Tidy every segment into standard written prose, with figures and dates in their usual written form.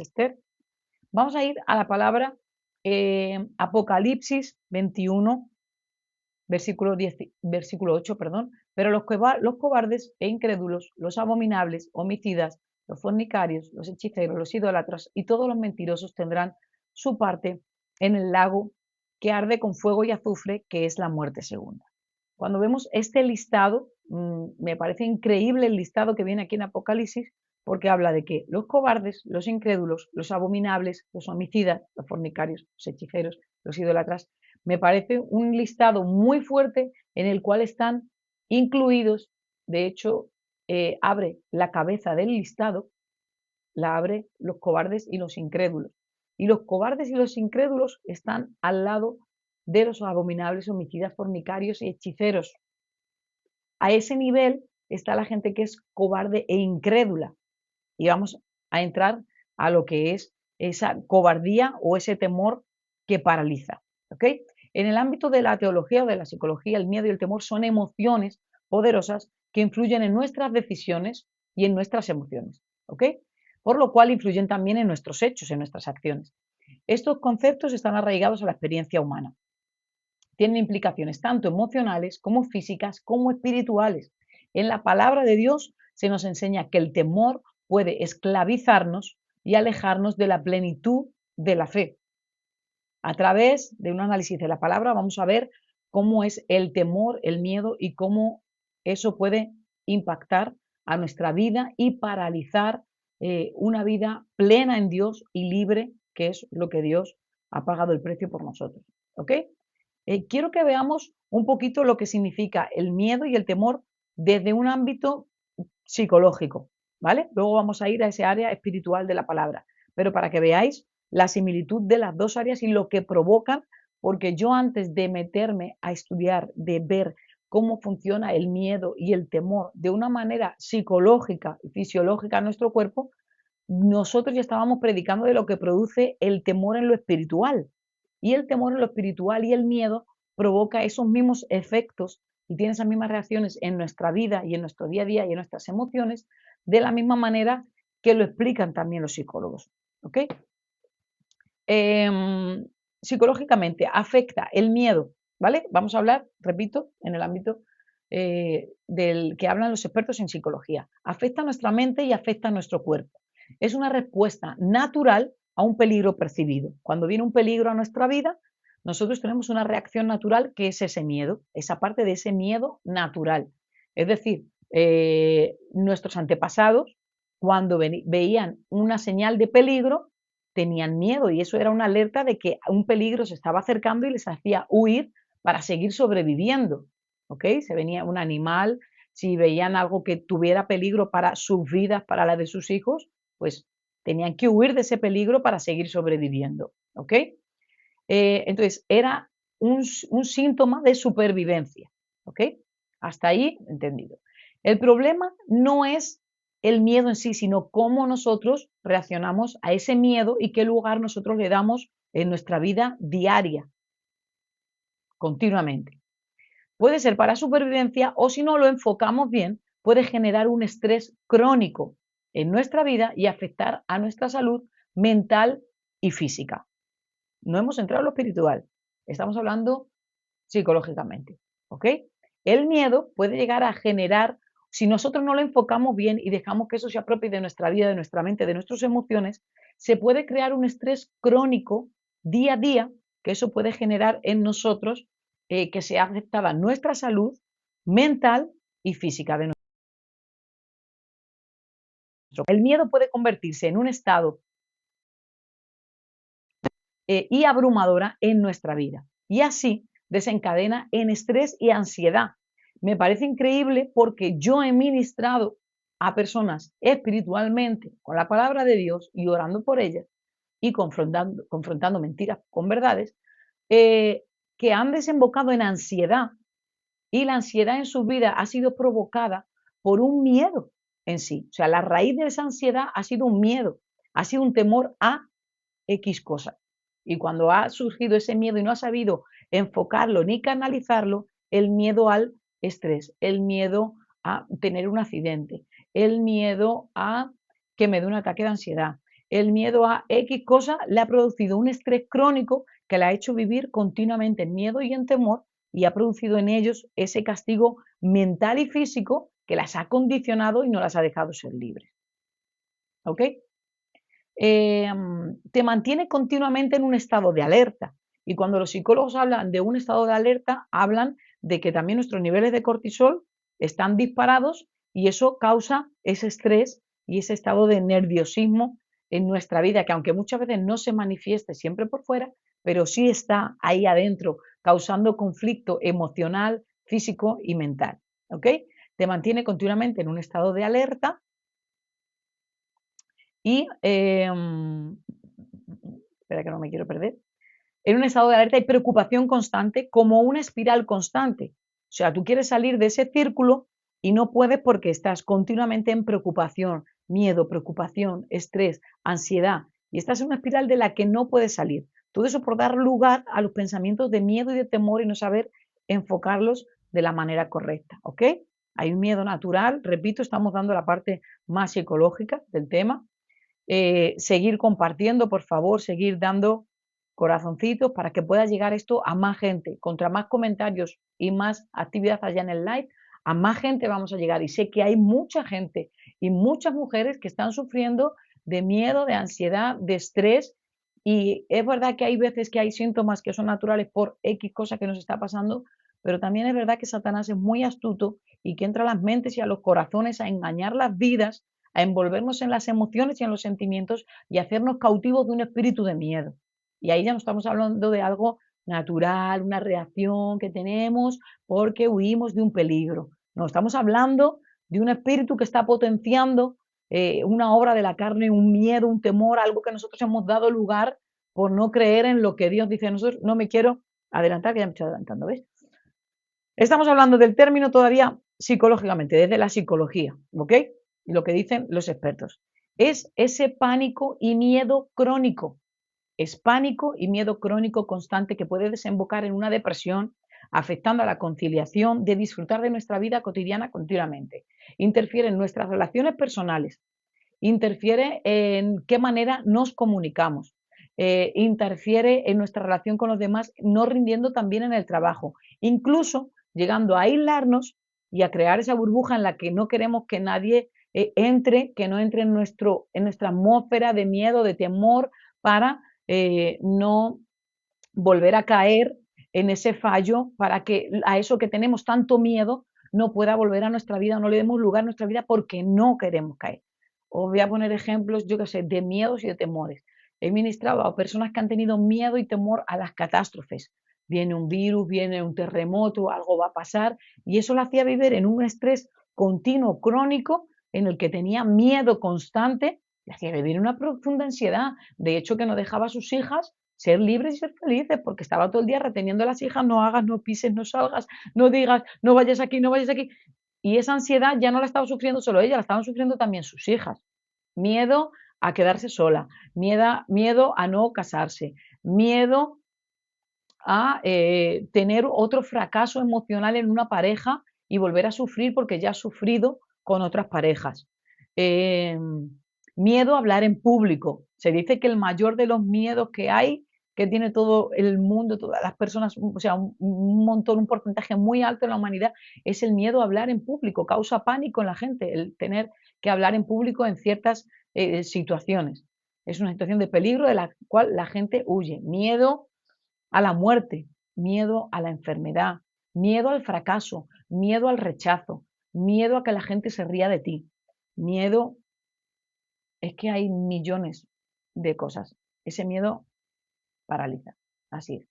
Esther. Vamos a ir a la palabra Apocalipsis 21, versículo 10, versículo 8, perdón. Pero los cobardes e incrédulos, los abominables, homicidas, los fornicarios, los hechiceros, los idólatras y todos los mentirosos tendrán su parte en el lago que arde con fuego y azufre, que es la muerte segunda. Cuando vemos este listado, me parece increíble el listado que viene aquí en Apocalipsis, porque habla de que los cobardes, los incrédulos, los abominables, los homicidas, los fornicarios, los hechiceros, los idólatras, me parece un listado muy fuerte en el cual están incluidos, de hecho, abre la cabeza del listado, la abre los cobardes y los incrédulos. Y los cobardes y los incrédulos están al lado de los abominables, homicidas, fornicarios y hechiceros. A ese nivel está la gente que es cobarde e incrédula. Y vamos a entrar a lo que es esa cobardía o ese temor que paraliza. ¿Ok? En el ámbito de la teología o de la psicología, el miedo y el temor son emociones poderosas que influyen en nuestras decisiones y en nuestras emociones. ¿Ok? Por lo cual influyen también en nuestros hechos, en nuestras acciones. Estos conceptos están arraigados a la experiencia humana. Tienen implicaciones tanto emocionales como físicas como espirituales. En la palabra de Dios se nos enseña que el temor puede esclavizarnos y alejarnos de la plenitud de la fe. A través de un análisis de la palabra vamos a ver cómo es el temor, el miedo y cómo eso puede impactar a nuestra vida y paralizar una vida plena en Dios y libre, que es lo que Dios ha pagado el precio por nosotros. ¿Ok? Quiero que veamos un poquito lo que significa el miedo y el temor desde un ámbito psicológico, ¿vale? Luego vamos a ir a ese área espiritual de la palabra, pero para que veáis la similitud de las dos áreas y lo que provocan, porque yo antes de meterme a estudiar, de ver cómo funciona el miedo y el temor de una manera psicológica y fisiológica en nuestro cuerpo, nosotros ya estábamos predicando de lo que produce el temor en lo espiritual. Y el temor en lo espiritual y el miedo provoca esos mismos efectos y tiene esas mismas reacciones en nuestra vida y en nuestro día a día y en nuestras emociones, de la misma manera que lo explican también los psicólogos. ¿Ok? Psicológicamente afecta el miedo, ¿vale? Vamos a hablar, repito, en el ámbito del que hablan los expertos en psicología. Afecta a nuestra mente y afecta a nuestro cuerpo. Es una respuesta natural a un peligro percibido. Cuando viene un peligro a nuestra vida, nosotros tenemos una reacción natural que es ese miedo, esa parte de ese miedo natural. Es decir, nuestros antepasados, cuando veían una señal de peligro, tenían miedo y eso era una alerta de que un peligro se estaba acercando y les hacía huir para seguir sobreviviendo. ¿Ok? Se venía un animal, si veían algo que tuviera peligro para sus vidas, para la de sus hijos, pues tenían que huir de ese peligro para seguir sobreviviendo. ¿Ok? Entonces, era un síntoma de supervivencia. ¿Ok? Hasta ahí, entendido. El problema no es el miedo en sí, sino cómo nosotros reaccionamos a ese miedo y qué lugar nosotros le damos en nuestra vida diaria, continuamente. Puede ser para supervivencia o si no lo enfocamos bien, puede generar un estrés crónico en nuestra vida y afectar a nuestra salud mental y física. No hemos entrado en lo espiritual, estamos hablando psicológicamente, ¿ok? El miedo puede llegar a generar, si nosotros no lo enfocamos bien y dejamos que eso se apropie de nuestra vida, de nuestra mente, de nuestras emociones, se puede crear un estrés crónico día a día, que eso puede generar en nosotros que sea afectada nuestra salud mental y física de nuestro. El miedo puede convertirse en un estado y abrumadora en nuestra vida. Y así desencadena en estrés y ansiedad. Me parece increíble porque yo he ministrado a personas espiritualmente con la palabra de Dios y orando por ellas y confrontando mentiras con verdades, que han desembocado en ansiedad y la ansiedad en su vida ha sido provocada por un miedo en sí. O sea, la raíz de esa ansiedad ha sido un miedo, ha sido un temor a X cosa. Y cuando ha surgido ese miedo y no ha sabido enfocarlo ni canalizarlo, el miedo al estrés, el miedo a tener un accidente, el miedo a que me dé un ataque de ansiedad, el miedo a X cosa le ha producido un estrés crónico que le ha hecho vivir continuamente en miedo y en temor y ha producido en ellos ese castigo mental y físico que las ha condicionado y no las ha dejado ser libres. ¿Ok? Te mantiene continuamente en un estado de alerta. Y cuando los psicólogos hablan de un estado de alerta, hablan de que también nuestros niveles de cortisol están disparados y eso causa ese estrés y ese estado de nerviosismo en nuestra vida, que aunque muchas veces no se manifieste siempre por fuera, pero sí está ahí adentro, causando conflicto emocional, físico y mental. ¿Ok? Te mantiene continuamente en un estado de alerta y, espera que no me quiero perder, en un estado de alerta y preocupación constante como una espiral constante. O sea, tú quieres salir de ese círculo y no puedes porque estás continuamente en preocupación, miedo, preocupación, estrés, ansiedad. Y estás en una espiral de la que no puedes salir. Todo eso por dar lugar a los pensamientos de miedo y de temor y no saber enfocarlos de la manera correcta. ¿Ok? Hay un miedo natural, repito, estamos dando la parte más psicológica del tema. Seguir compartiendo, por favor, seguir dando corazoncitos para que pueda llegar esto a más gente. Contra más comentarios y más actividad allá en el live, a más gente vamos a llegar. Y sé que hay mucha gente y muchas mujeres que están sufriendo de miedo, de ansiedad, de estrés. Y es verdad que hay veces que hay síntomas que son naturales por X cosa que nos está pasando, pero también es verdad que Satanás es muy astuto y que entra a las mentes y a los corazones a engañar las vidas, a envolvernos en las emociones y en los sentimientos y hacernos cautivos de un espíritu de miedo. Y ahí ya no estamos hablando de algo natural, una reacción que tenemos porque huimos de un peligro. No, estamos hablando de un espíritu que está potenciando una obra de la carne, un miedo, un temor, algo que nosotros hemos dado lugar por no creer en lo que Dios dice a nosotros. No me quiero adelantar, que ya me estoy adelantando, ¿ves? Estamos hablando del término todavía psicológicamente, desde la psicología, ¿ok? Y lo que dicen los expertos. Es ese pánico y miedo crónico. Es pánico y miedo crónico constante que puede desembocar en una depresión, afectando a la conciliación de disfrutar de nuestra vida cotidiana continuamente. Interfiere en nuestras relaciones personales, interfiere en qué manera nos comunicamos, interfiere en nuestra relación con los demás, no rindiendo también en el trabajo, incluso llegando a aislarnos y a crear esa burbuja en la que no queremos que nadie entre, que no entre en nuestra atmósfera de miedo, de temor, para no volver a caer en ese fallo, para que a eso que tenemos tanto miedo no pueda volver a nuestra vida, no le demos lugar a nuestra vida porque no queremos caer. Os voy a poner ejemplos, yo qué sé, de miedos y de temores. He ministrado a personas que han tenido miedo y temor a las catástrofes. Viene un virus, viene un terremoto, algo va a pasar, y eso lo hacía vivir en un estrés continuo, crónico, en el que tenía miedo constante, y hacía vivir una profunda ansiedad. De hecho, que no dejaba a sus hijas ser libres y ser felices, porque estaba todo el día reteniendo a las hijas, no hagas, no pises, no salgas, no digas, no vayas aquí, no vayas aquí. Y esa ansiedad ya no la estaba sufriendo solo ella, la estaban sufriendo también sus hijas. Miedo a quedarse sola, miedo a no casarse, miedo a tener otro fracaso emocional en una pareja y volver a sufrir porque ya ha sufrido con otras parejas. Miedo a hablar en público. Se dice que el mayor de los miedos que hay, que tiene todo el mundo, todas las personas, o sea, un montón, un porcentaje muy alto de la humanidad, es el miedo a hablar en público. Causa pánico en la gente el tener que hablar en público en ciertas situaciones. Es una situación de peligro de la cual la gente huye. Miedo a la muerte, miedo a la enfermedad, miedo al fracaso, miedo al rechazo, miedo a que la gente se ría de ti, miedo, es que hay millones de cosas. Ese miedo paraliza, así es.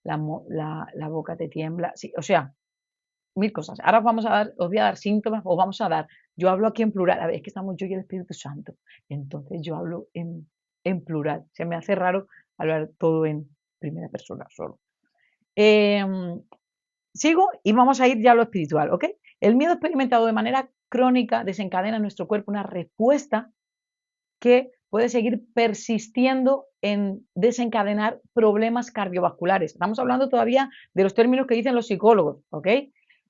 La boca te tiembla, sí, o sea, mil cosas. Ahora os voy a dar síntomas, os vamos a dar, yo hablo aquí en plural, a ver, es que estamos yo y el Espíritu Santo, entonces yo hablo en plural, se me hace raro hablar todo en primera persona solo. Sigo y vamos a ir ya a lo espiritual, ¿ok? El miedo experimentado de manera crónica desencadena en nuestro cuerpo una respuesta que puede seguir persistiendo en desencadenar problemas cardiovasculares. Estamos hablando todavía de los términos que dicen los psicólogos, ¿ok?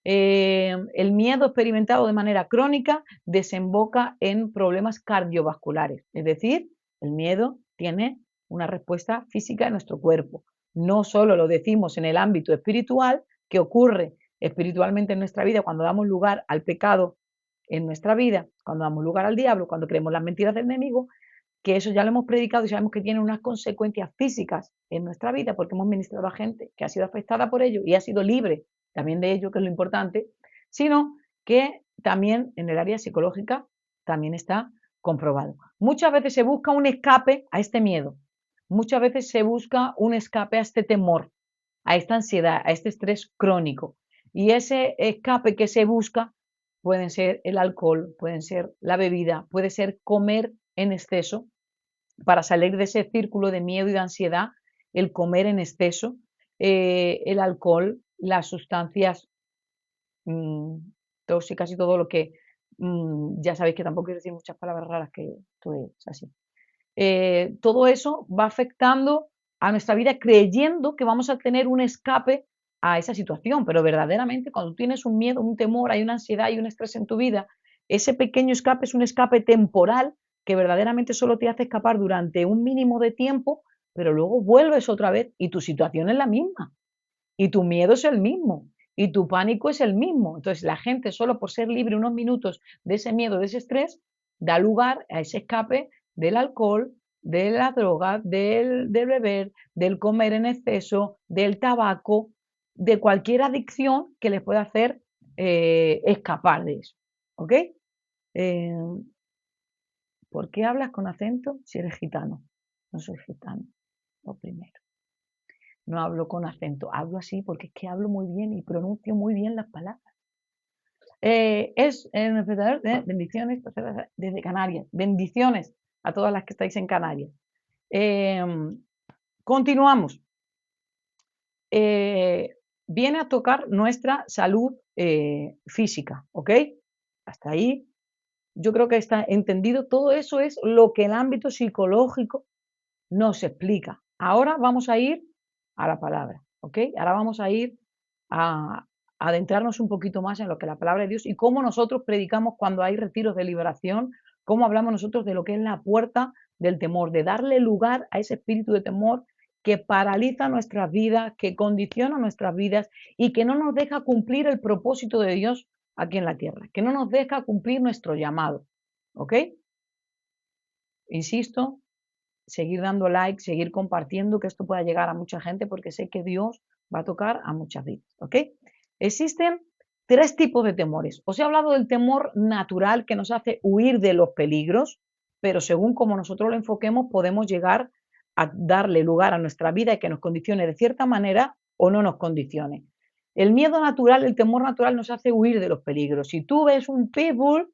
El miedo experimentado de manera crónica desemboca en problemas cardiovasculares, es decir, El miedo tiene una respuesta física en nuestro cuerpo. No solo lo decimos en el ámbito espiritual, que ocurre espiritualmente en nuestra vida cuando damos lugar al pecado en nuestra vida, cuando damos lugar al diablo, cuando creemos las mentiras del enemigo, que eso ya lo hemos predicado y sabemos que tiene unas consecuencias físicas en nuestra vida porque hemos ministrado a gente que ha sido afectada por ello y ha sido libre también de ello, que es lo importante, sino que también en el área psicológica también está comprobado. Muchas veces se busca un escape a este miedo, muchas veces se busca un escape a este temor, a esta ansiedad, a este estrés crónico. Y ese escape que se busca pueden ser el alcohol, pueden ser la bebida, puede ser comer en exceso para salir de ese círculo de miedo y de ansiedad, el comer en exceso, el alcohol, las sustancias tóxicas y todo lo que ya sabéis que tampoco quiero decir muchas palabras raras, que esto es así. Todo eso va afectando a nuestra vida creyendo que vamos a tener un escape a esa situación, pero verdaderamente cuando tú tienes un miedo, un temor, hay una ansiedad y un estrés en tu vida, ese pequeño escape es un escape temporal que verdaderamente solo te hace escapar durante un mínimo de tiempo, pero luego vuelves otra vez y tu situación es la misma, y tu miedo es el mismo, y tu pánico es el mismo. Entonces la gente solo por ser libre unos minutos de ese miedo, de ese estrés, da lugar a ese escape del alcohol, de la droga, del beber, del comer en exceso, del tabaco, de cualquier adicción que les pueda hacer escapar de eso. ¿Ok? Eh, ¿Por qué hablas con acento si eres gitano? No soy gitano, lo primero. No hablo con acento, hablo así porque es que hablo muy bien y pronuncio muy bien las palabras. Es el espectador de bendiciones desde Canarias. Bendiciones a todas las que estáis en Canarias. Continuamos. Viene a tocar nuestra salud física, ¿ok? Hasta ahí yo creo que está entendido. Todo eso es lo que el ámbito psicológico nos explica. Ahora vamos a ir a la palabra, ¿ok? Ahora vamos a ir a adentrarnos un poquito más en lo que la palabra de Dios y cómo nosotros predicamos cuando hay retiros de liberación, cómo hablamos nosotros de lo que es la puerta del temor, de darle lugar a ese espíritu de temor que paraliza nuestras vidas, que condiciona nuestras vidas y que no nos deja cumplir el propósito de Dios aquí en la tierra, que no nos deja cumplir nuestro llamado, ¿ok? Insisto, seguir dando like, seguir compartiendo, que esto pueda llegar a mucha gente, porque sé que Dios va a tocar a muchas vidas, ¿ok? Existen tres tipos de temores. Os he hablado del temor natural que nos hace huir de los peligros, pero según como nosotros lo enfoquemos, podemos llegar a darle lugar a nuestra vida y que nos condicione de cierta manera o no nos condicione. El miedo natural, el temor natural nos hace huir de los peligros. Si tú ves un pitbull,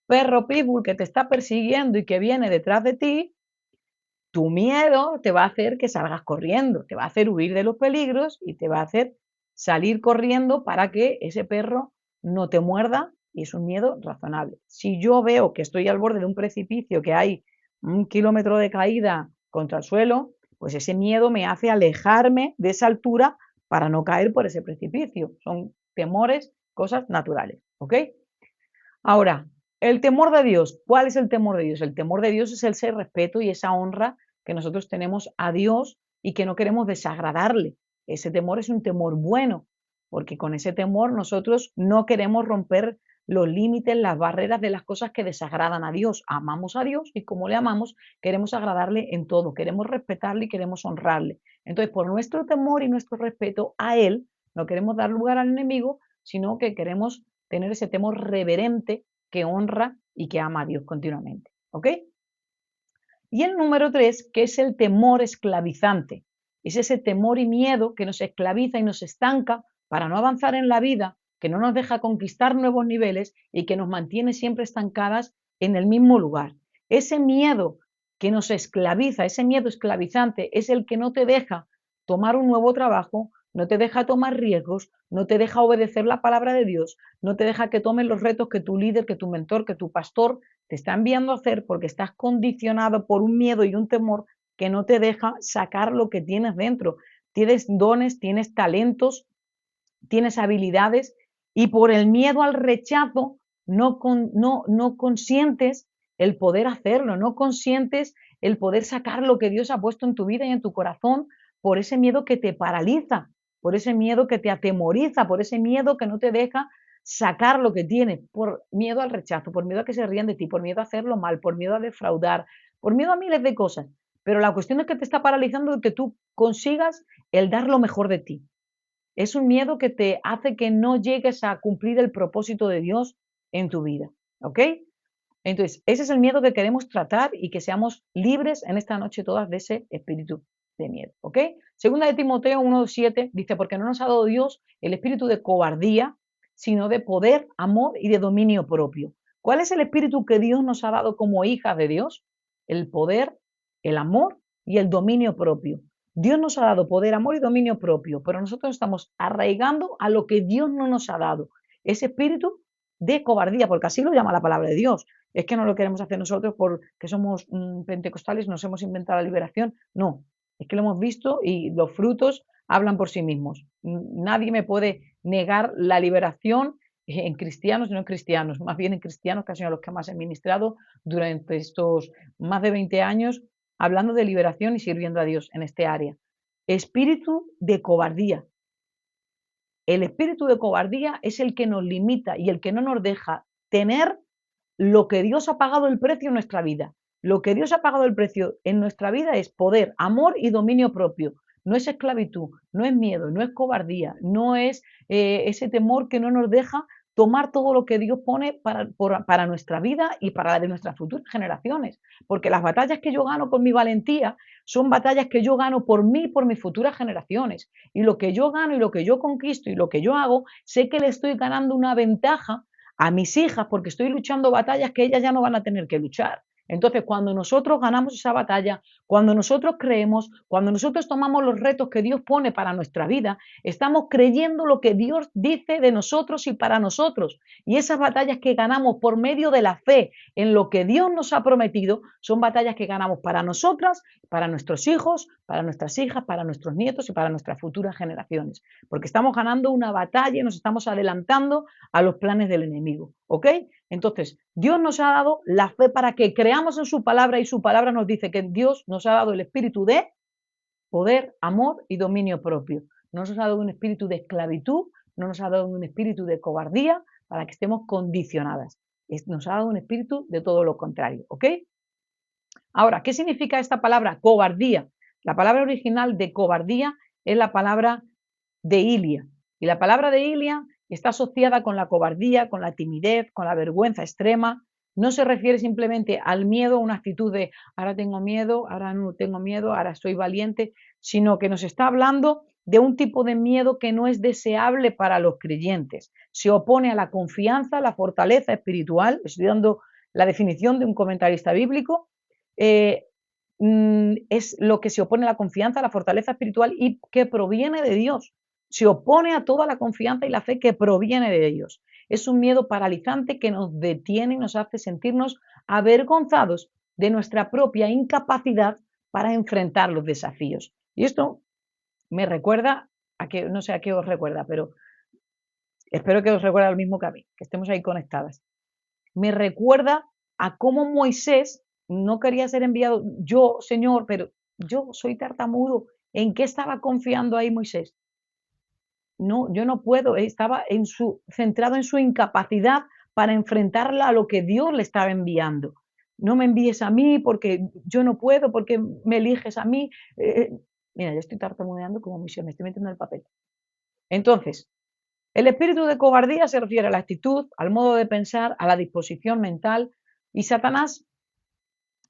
perro pitbull que te está persiguiendo y que viene detrás de ti, tu miedo te va a hacer que salgas corriendo, te va a hacer huir de los peligros y te va a hacer salir corriendo para que ese perro no te muerda, y es un miedo razonable. Si yo veo que estoy al borde de un precipicio, que hay 1 kilómetro de caída contra el suelo, pues ese miedo me hace alejarme de esa altura para no caer por ese precipicio. Son temores, cosas naturales, ¿ok? Ahora, el temor de Dios. ¿Cuál es el temor de Dios? El temor de Dios es ese respeto y esa honra que nosotros tenemos a Dios y que no queremos desagradarle. Ese temor es un temor bueno, porque con ese temor nosotros no queremos romper los límites, las barreras de las cosas que desagradan a Dios. Amamos a Dios y como le amamos, queremos agradarle en todo, queremos respetarle y queremos honrarle. Entonces, por nuestro temor y nuestro respeto a Él, no queremos dar lugar al enemigo, sino que queremos tener ese temor reverente que honra y que ama a Dios continuamente. ¿Ok? Y el número 3, que es el temor esclavizante. Es ese temor y miedo que nos esclaviza y nos estanca para no avanzar en la vida, que no nos deja conquistar nuevos niveles y que nos mantiene siempre estancadas en el mismo lugar. Ese miedo que nos esclaviza, ese miedo esclavizante, es el que no te deja tomar un nuevo trabajo, no te deja tomar riesgos, no te deja obedecer la palabra de Dios, no te deja que tomes los retos que tu líder, que tu mentor, que tu pastor te está enviando a hacer, porque estás condicionado por un miedo y un temor que no te deja sacar lo que tienes dentro. Tienes dones, tienes talentos, tienes habilidades y por el miedo al rechazo no consientes el poder hacerlo, no consientes el poder sacar lo que Dios ha puesto en tu vida y en tu corazón por ese miedo que te paraliza, por ese miedo que te atemoriza, por ese miedo que no te deja sacar lo que tienes, por miedo al rechazo, por miedo a que se rían de ti, por miedo a hacerlo mal, por miedo a defraudar, por miedo a miles de cosas. Pero la cuestión es que te está paralizando de que tú consigas el dar lo mejor de ti. Es un miedo que te hace que no llegues a cumplir el propósito de Dios en tu vida, ¿ok? Entonces, ese es el miedo que queremos tratar y que seamos libres en esta noche todas de ese espíritu de miedo, ¿ok? Segunda de Timoteo 1:7 dice, porque no nos ha dado Dios el espíritu de cobardía, sino de poder, amor y de dominio propio. ¿Cuál es el espíritu que Dios nos ha dado como hijas de Dios? El poder, el amor y el dominio propio. Dios nos ha dado poder, amor y dominio propio, pero nosotros estamos arraigando a lo que Dios no nos ha dado. Ese espíritu de cobardía, porque así lo llama la palabra de Dios. Es que no lo queremos hacer nosotros porque somos pentecostales, nos hemos inventado la liberación. No, es que lo hemos visto y los frutos hablan por sí mismos. Nadie me puede negar la liberación en cristianos y no en cristianos, más bien en cristianos, que han sido los que más he ministrado durante estos más de 20 años, hablando de liberación y sirviendo a Dios en este área. Espíritu de cobardía. El espíritu de cobardía es el que nos limita y el que no nos deja tener lo que Dios ha pagado el precio en nuestra vida. Lo que Dios ha pagado el precio en nuestra vida es poder, amor y dominio propio. No es esclavitud, no es miedo, no es cobardía, no es ese temor que no nos deja tomar todo lo que Dios pone para nuestra vida y para la de nuestras futuras generaciones. Porque las batallas que yo gano con mi valentía son batallas que yo gano por mí y por mis futuras generaciones. Y lo que yo gano y lo que yo conquisto y lo que yo hago, sé que le estoy ganando una ventaja a mis hijas porque estoy luchando batallas que ellas ya no van a tener que luchar. Entonces, cuando nosotros ganamos esa batalla, cuando nosotros creemos, cuando nosotros tomamos los retos que Dios pone para nuestra vida, estamos creyendo lo que Dios dice de nosotros y para nosotros. Y esas batallas que ganamos por medio de la fe en lo que Dios nos ha prometido, son batallas que ganamos para nosotras, para nuestros hijos, para nuestras hijas, para nuestros nietos y para nuestras futuras generaciones. Porque estamos ganando una batalla y nos estamos adelantando a los planes del enemigo, ¿ok? Entonces, Dios nos ha dado la fe para que creamos en su palabra y su palabra nos dice que Dios nos ha dado el espíritu de poder, amor y dominio propio. No nos ha dado un espíritu de esclavitud, no nos ha dado un espíritu de cobardía para que estemos condicionadas. Nos ha dado un espíritu de todo lo contrario, ¿ok? Ahora, ¿qué significa esta palabra cobardía? La palabra original de cobardía es la palabra de Ilia. Y la palabra de Ilia está asociada con la cobardía, con la timidez, con la vergüenza extrema. No se refiere simplemente al miedo, una actitud de ahora tengo miedo, ahora no tengo miedo, ahora soy valiente, sino que nos está hablando de un tipo de miedo que no es deseable para los creyentes. Se opone a la confianza, a la fortaleza espiritual. Estoy dando la definición de un comentarista bíblico. Es lo que se opone a la confianza, a la fortaleza espiritual y que proviene de Dios. Se opone a toda la confianza y la fe que proviene de Dios. Es un miedo paralizante que nos detiene y nos hace sentirnos avergonzados de nuestra propia incapacidad para enfrentar los desafíos. Y esto me recuerda a que, no sé a qué os recuerda, pero espero que os recuerde lo mismo que a mí, que estemos ahí conectadas. Me recuerda a cómo Moisés no quería ser enviado. Yo, Señor, pero yo soy tartamudo. ¿En qué estaba confiando ahí Moisés? No, yo no puedo. Estaba centrado en su incapacidad para enfrentarla a lo que Dios le estaba enviando. No me envíes a mí porque yo no puedo, porque me eliges a mí. Mira, yo estoy tartamudeando como misión, me estoy metiendo en el papel. Entonces, el espíritu de cobardía se refiere a la actitud, al modo de pensar, a la disposición mental, y Satanás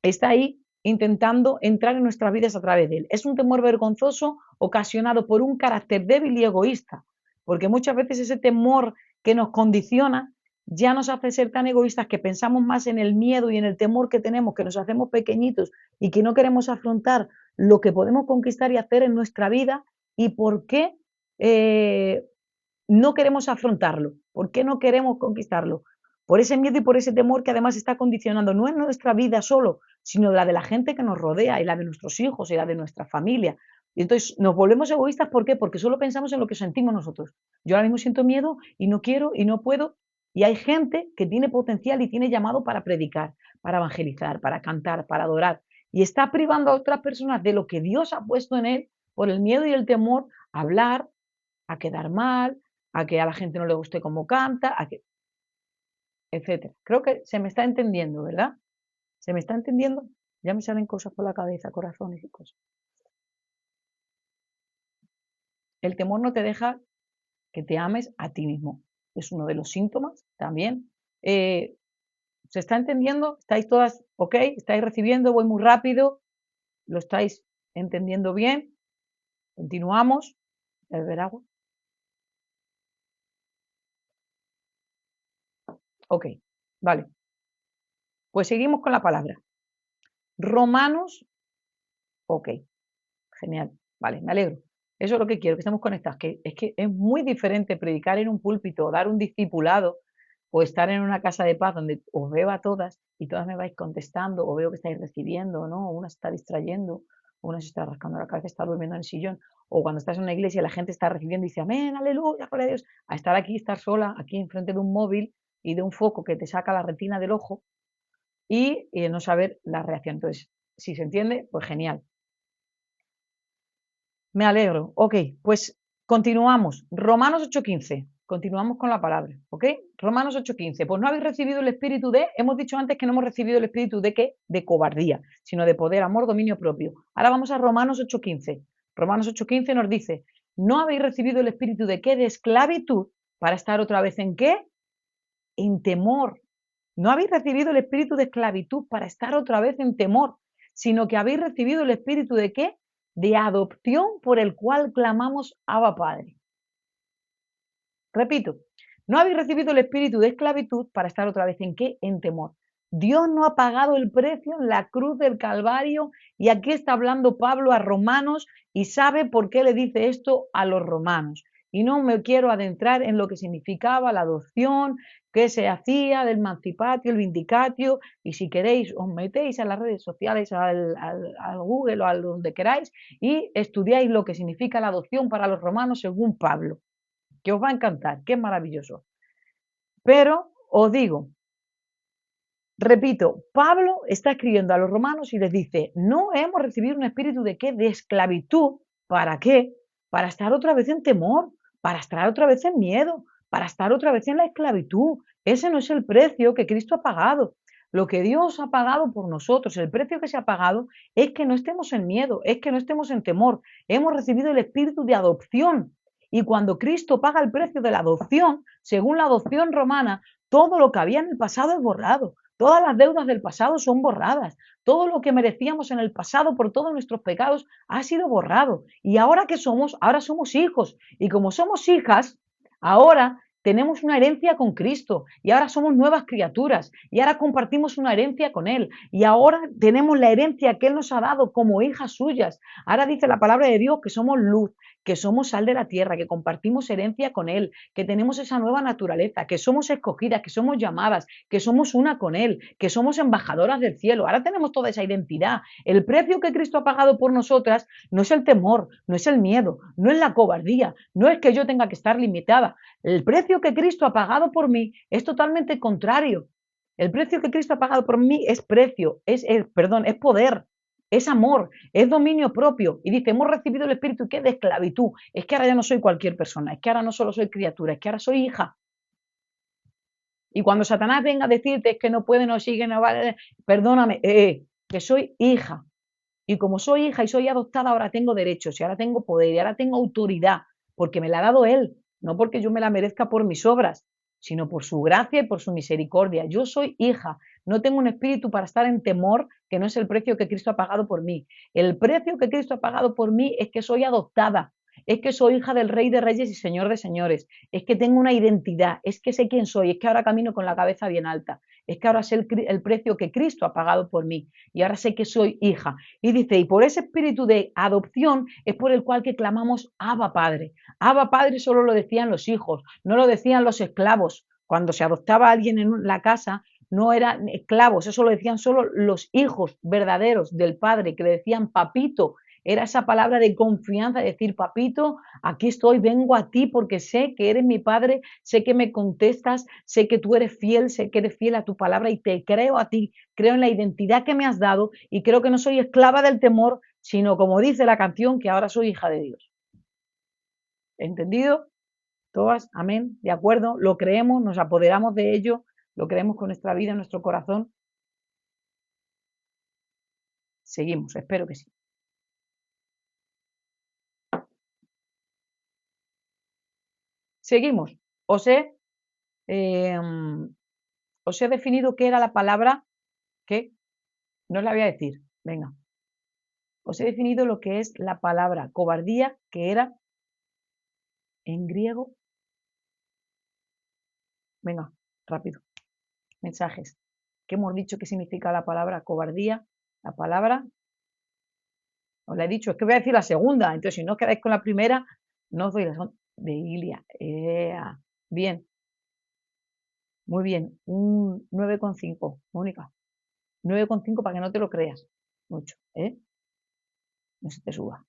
está ahí intentando entrar en nuestras vidas a través de él. Es un temor vergonzoso ocasionado por un carácter débil y egoísta, porque muchas veces ese temor que nos condiciona ya nos hace ser tan egoístas que pensamos más en el miedo y en el temor que tenemos, que nos hacemos pequeñitos y que no queremos afrontar lo que podemos conquistar y hacer en nuestra vida y por qué no queremos afrontarlo, por qué no queremos conquistarlo. Por ese miedo y por ese temor que además está condicionando no es nuestra vida solo, sino la de la gente que nos rodea y la de nuestros hijos y la de nuestra familia. Y entonces nos volvemos egoístas, ¿por qué? Porque solo pensamos en lo que sentimos nosotros. Yo ahora mismo siento miedo y no quiero y no puedo. Y hay gente que tiene potencial y tiene llamado para predicar, para evangelizar, para cantar, para adorar. y está privando a otras personas de lo que Dios ha puesto en él por el miedo y el temor a hablar, a quedar mal, a que a la gente no le guste cómo canta, etcétera. Creo que se me está entendiendo, ¿verdad? ¿Se me está entendiendo? Ya me salen cosas por la cabeza, corazones y cosas. El temor no te deja que te ames a ti mismo. Es uno de los síntomas también. ¿Se está entendiendo? ¿Estáis todas ok? ¿Estáis recibiendo? ¿Voy muy rápido? ¿Lo estáis entendiendo bien? Continuamos. ¿A beber agua? Ok, vale. Pues seguimos con la palabra. Romanos, ok, genial, vale, me alegro. Eso es lo que quiero, que estemos conectados, que es muy diferente predicar en un púlpito, dar un discipulado, o estar en una casa de paz donde os veo a todas y todas me vais contestando, o veo que estáis recibiendo, ¿no? Una se está distrayendo, una se está rascando la cabeza, está durmiendo en el sillón, o cuando estás en una iglesia y la gente está recibiendo y dice, amén, aleluya, gloria a Dios, a estar aquí, estar sola, aquí enfrente de un móvil y de un foco que te saca la retina del ojo y no saber la reacción. Entonces, si se entiende, pues genial. Me alegro. Ok, pues continuamos. Romanos 8:15. Continuamos con la palabra, ¿ok? Romanos 8:15. Pues no habéis recibido el espíritu de, hemos dicho antes que no hemos recibido el espíritu de qué, de cobardía, sino de poder, amor, dominio propio. Ahora vamos a Romanos 8:15. Romanos 8:15 nos dice, no habéis recibido el espíritu de qué, de esclavitud, para estar otra vez en qué, en temor. No habéis recibido el espíritu de esclavitud para estar otra vez en temor, sino que habéis recibido el espíritu de qué? De adopción, por el cual clamamos Abba Padre. Repito, no habéis recibido el espíritu de esclavitud para estar otra vez en qué? En temor. Dios no ha pagado el precio en la cruz del Calvario, y aquí está hablando Pablo a romanos y sabe por qué le dice esto a los romanos. Y no me quiero adentrar en lo que significaba la adopción, qué se hacía del mancipatio, el vindicatio, y si queréis os metéis a las redes sociales, al Google o a donde queráis y estudiáis lo que significa la adopción para los romanos según Pablo, que os va a encantar, que es maravilloso. Pero os digo, repito, Pablo está escribiendo a los romanos y les dice, no hemos recibido un espíritu de qué, de esclavitud, ¿para qué? Para estar otra vez en temor, para estar otra vez en miedo, para estar otra vez en la esclavitud. Ese no es el precio que Cristo ha pagado. Lo que Dios ha pagado por nosotros, el precio que se ha pagado, es que no estemos en miedo, es que no estemos en temor. Hemos recibido el espíritu de adopción. Y cuando Cristo paga el precio de la adopción, según la adopción romana, todo lo que había en el pasado es borrado. Todas las deudas del pasado son borradas. Todo lo que merecíamos en el pasado por todos nuestros pecados ha sido borrado. Y ahora que somos, ahora somos hijos. Y como somos hijas, ahora tenemos una herencia con Cristo. Y ahora somos nuevas criaturas. Y ahora compartimos una herencia con Él. Y ahora tenemos la herencia que Él nos ha dado como hijas suyas. Ahora dice la palabra de Dios que somos luz, que somos sal de la tierra, que compartimos herencia con Él, que tenemos esa nueva naturaleza, que somos escogidas, que somos llamadas, que somos una con Él, que somos embajadoras del cielo. Ahora tenemos toda esa identidad. El precio que Cristo ha pagado por nosotras no es el temor, no es el miedo, no es la cobardía, no es que yo tenga que estar limitada. El precio que Cristo ha pagado por mí es totalmente contrario. El precio que Cristo ha pagado por mí es precio, es poder, es amor, es dominio propio. Y dice, hemos recibido el espíritu que es de esclavitud. Es que ahora ya no soy cualquier persona, es que ahora no solo soy criatura, es que ahora soy hija. Y cuando Satanás venga a decirte es que no puede, no sigue, no vale, perdóname, que soy hija. Y como soy hija y soy adoptada, ahora tengo derechos, y ahora tengo poder, y ahora tengo autoridad, porque me la ha dado Él, no porque yo me la merezca por mis obras, sino por su gracia y por su misericordia. Yo soy hija, no tengo un espíritu para estar en temor, que no es el precio que Cristo ha pagado por mí. El precio que Cristo ha pagado por mí es que soy adoptada, es que soy hija del Rey de Reyes y Señor de Señores, es que tengo una identidad, es que sé quién soy, es que ahora camino con la cabeza bien alta, es que ahora sé el precio que Cristo ha pagado por mí y ahora sé que soy hija. Y dice, y por ese espíritu de adopción es por el cual que clamamos Abba Padre. Abba Padre solo lo decían los hijos, no lo decían los esclavos. Cuando se adoptaba a alguien en la casa, no eran esclavos, eso lo decían solo los hijos verdaderos del Padre, que le decían papito. era esa palabra de confianza, de decir, papito, aquí estoy, vengo a ti porque sé que eres mi padre, sé que me contestas, sé que tú eres fiel, sé que eres fiel a tu palabra y te creo a ti, creo en la identidad que me has dado y creo que no soy esclava del temor, sino como dice la canción, que ahora soy hija de Dios. ¿Entendido? Todas, amén, de acuerdo, lo creemos, nos apoderamos de ello, lo creemos con nuestra vida, en nuestro corazón. Seguimos, espero que sí. Seguimos. Eh, os he definido qué era la palabra que, no os la voy a decir, venga. Os he definido lo que es la palabra cobardía, que era en griego. Venga, rápido. Mensajes. ¿Qué hemos dicho que significa la palabra cobardía? La palabra, os la he dicho, es que voy a decir la segunda, entonces si no os quedáis con la primera, no os doy la segunda. De Ilia. Bien, muy bien. Un 9,5, Mónica. 9,5 para que no te lo creas. Mucho, ¿eh? No se te suba.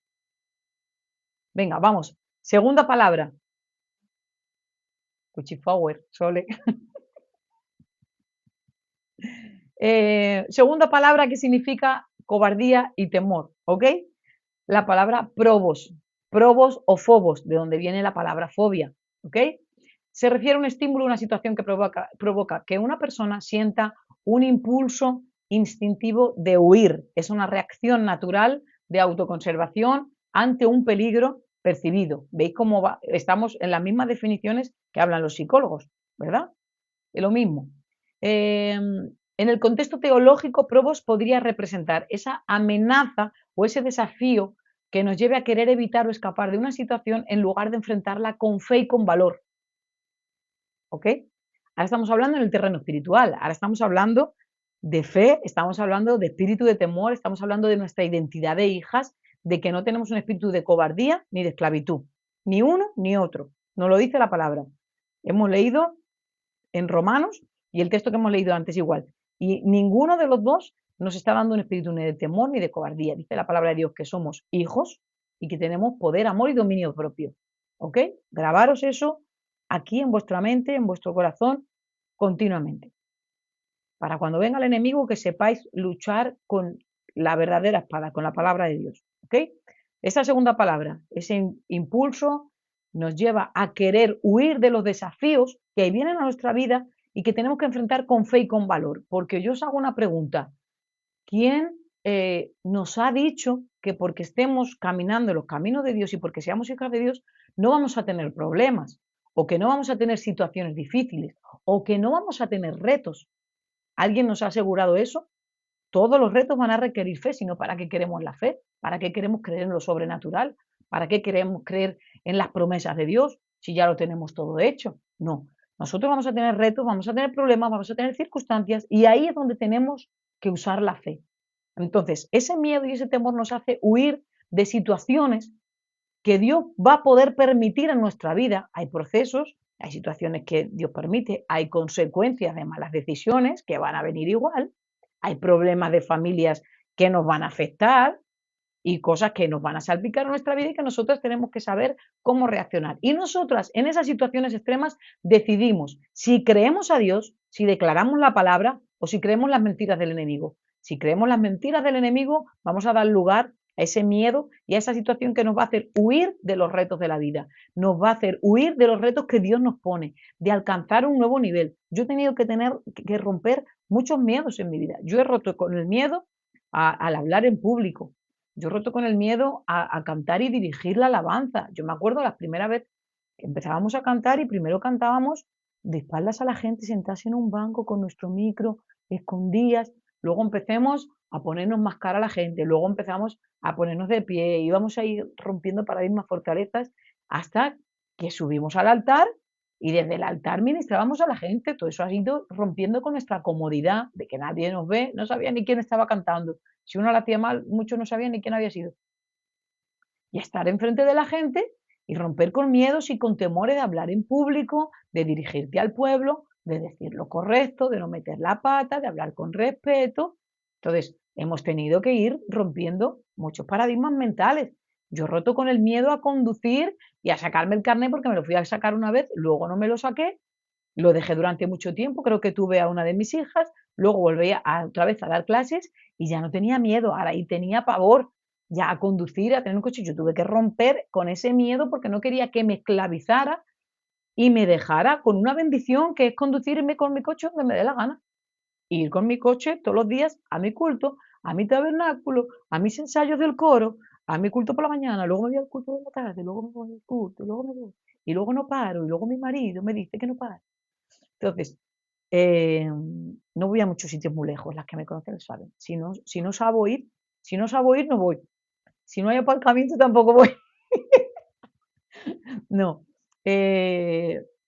Venga, vamos. Segunda palabra. Cuchiflower, Sole. Segunda palabra que significa cobardía y temor, ¿ok? La palabra probos, probos o fobos, de donde viene la palabra fobia, ¿ok? Se refiere a un estímulo, una situación que provoca que una persona sienta un impulso instintivo de huir. Es una reacción natural de autoconservación ante un peligro percibido. ¿Veis cómo va? Estamos en las mismas definiciones que hablan los psicólogos, ¿verdad? Es lo mismo. En el contexto teológico, probos podría representar esa amenaza o ese desafío que nos lleve a querer evitar o escapar de una situación en lugar de enfrentarla con fe y con valor. ¿Ok? Ahora estamos hablando en el terreno espiritual, ahora estamos hablando de fe, estamos hablando de espíritu de temor, estamos hablando de nuestra identidad de hijas, de que no tenemos un espíritu de cobardía ni de esclavitud, ni uno ni otro. Nos lo dice la palabra. Hemos leído en Romanos y el texto que hemos leído antes igual. Y ninguno de los dos nos está dando un espíritu ni de temor ni de cobardía. Dice la palabra de Dios que somos hijos y que tenemos poder, amor y dominio propio. ¿Ok? Grabaros eso aquí en vuestra mente, en vuestro corazón, continuamente. Para cuando venga el enemigo que sepáis luchar con la verdadera espada, con la palabra de Dios. ¿Ok? Esa segunda palabra, ese impulso, nos lleva a querer huir de los desafíos que vienen a nuestra vida y que tenemos que enfrentar con fe y con valor. Porque yo os hago una pregunta. ¿Quién nos ha dicho que porque estemos caminando en los caminos de Dios y porque seamos hijas de Dios, no vamos a tener problemas? O que no vamos a tener situaciones difíciles, o que no vamos a tener retos. ¿Alguien nos ha asegurado eso? Todos los retos van a requerir fe, sino ¿para qué queremos la fe? ¿Para qué queremos creer en lo sobrenatural? ¿Para qué queremos creer en las promesas de Dios si ya lo tenemos todo hecho? No, nosotros vamos a tener retos, vamos a tener problemas, vamos a tener circunstancias y ahí es donde tenemos que usar la fe. Entonces, ese miedo y ese temor nos hace huir de situaciones que Dios va a poder permitir en nuestra vida. Hay procesos, hay situaciones que Dios permite, hay consecuencias de malas decisiones que van a venir igual, hay problemas de familias que nos van a afectar y cosas que nos van a salpicar en nuestra vida y que nosotras tenemos que saber cómo reaccionar. Y nosotras en esas situaciones extremas decidimos si creemos a Dios, si declaramos la palabra o si creemos las mentiras del enemigo. Si creemos las mentiras del enemigo, vamos a dar lugar a ese miedo y a esa situación que nos va a hacer huir de los retos de la vida, nos va a hacer huir de los retos que Dios nos pone, de alcanzar un nuevo nivel. Yo he tenido que romper muchos miedos en mi vida. Yo he roto con el miedo al hablar en público. Yo he roto con el miedo a cantar y dirigir la alabanza. Yo me acuerdo la primera vez que empezábamos a cantar y primero cantábamos de espaldas a la gente, sentados en un banco con nuestro micro, escondidas. Luego empecemos a ponernos más cara a la gente, luego empezamos a ponernos de pie, íbamos a ir rompiendo paradigmas, fortalezas, hasta que subimos al altar y desde el altar ministrábamos a la gente. Todo eso ha ido rompiendo con nuestra comodidad de que nadie nos ve, no sabía ni quién estaba cantando. Si uno lo hacía mal, muchos no sabían ni quién había sido. Y estar enfrente de la gente y romper con miedos y con temores de hablar en público, de dirigirte al pueblo, de decir lo correcto, de no meter la pata, de hablar con respeto. Entonces, hemos tenido que ir rompiendo muchos paradigmas mentales. Yo he roto con el miedo a conducir y a sacarme el carnet porque me lo fui a sacar una vez, luego no me lo saqué, lo dejé durante mucho tiempo, creo que tuve a una de mis hijas, luego volví otra vez a dar clases y ya no tenía miedo, ahora y tenía pavor ya a conducir, a tener un coche. Yo tuve que romper con ese miedo porque no quería que me esclavizara y me dejara con una bendición que es conducirme con mi coche donde me dé la gana. Ir con mi coche todos los días a mi culto, a mi tabernáculo, a mis ensayos del coro, a mi culto por la mañana, luego me voy al culto de la tarde, luego me voy al culto, luego me voy, y luego no paro, y luego mi marido me dice que no paro. Entonces, no voy a muchos sitios muy lejos, las que me conocen lo saben. Si no sabo ir, si no sabo ir, no voy. Si no hay aparcamiento, tampoco voy. No. Es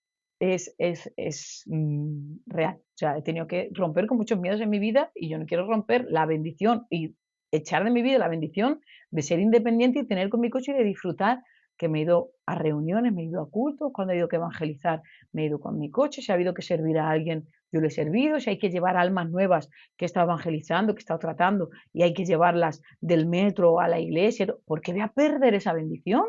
real. O sea, he tenido que romper con muchos miedos en mi vida y yo no quiero romper la bendición y echar de mi vida la bendición de ser independiente y tener con mi coche y de disfrutar, que me he ido a reuniones, me he ido a cultos, cuando he ido que evangelizar, me he ido con mi coche, si ha habido que servir a alguien, yo le he servido, si hay que llevar almas nuevas que he estado evangelizando, que he estado tratando y hay que llevarlas del metro a la iglesia, ¿por qué voy a perder esa bendición?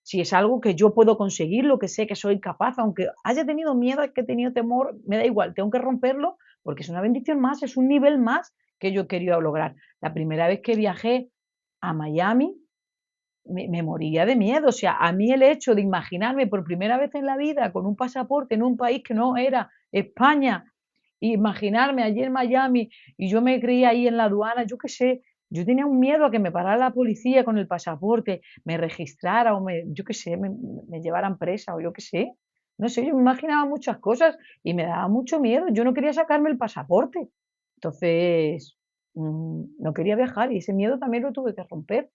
Si es algo que yo puedo conseguir, lo que sé que soy capaz, aunque haya tenido miedo, que he tenido temor, me da igual, tengo que romperlo porque es una bendición más, es un nivel más que yo he querido lograr. La primera vez que viajé a Miami me moría de miedo, o sea, a mí el hecho de imaginarme por primera vez en la vida con un pasaporte en un país que no era España, imaginarme allí en Miami y yo me creía ahí en la aduana, yo qué sé, yo tenía un miedo a que me parara la policía con el pasaporte, me registrara o yo qué sé, me llevaran presa o yo qué sé. No sé, yo me imaginaba muchas cosas y me daba mucho miedo. Yo no quería sacarme el pasaporte. Entonces, no quería viajar y ese miedo también lo tuve que romper.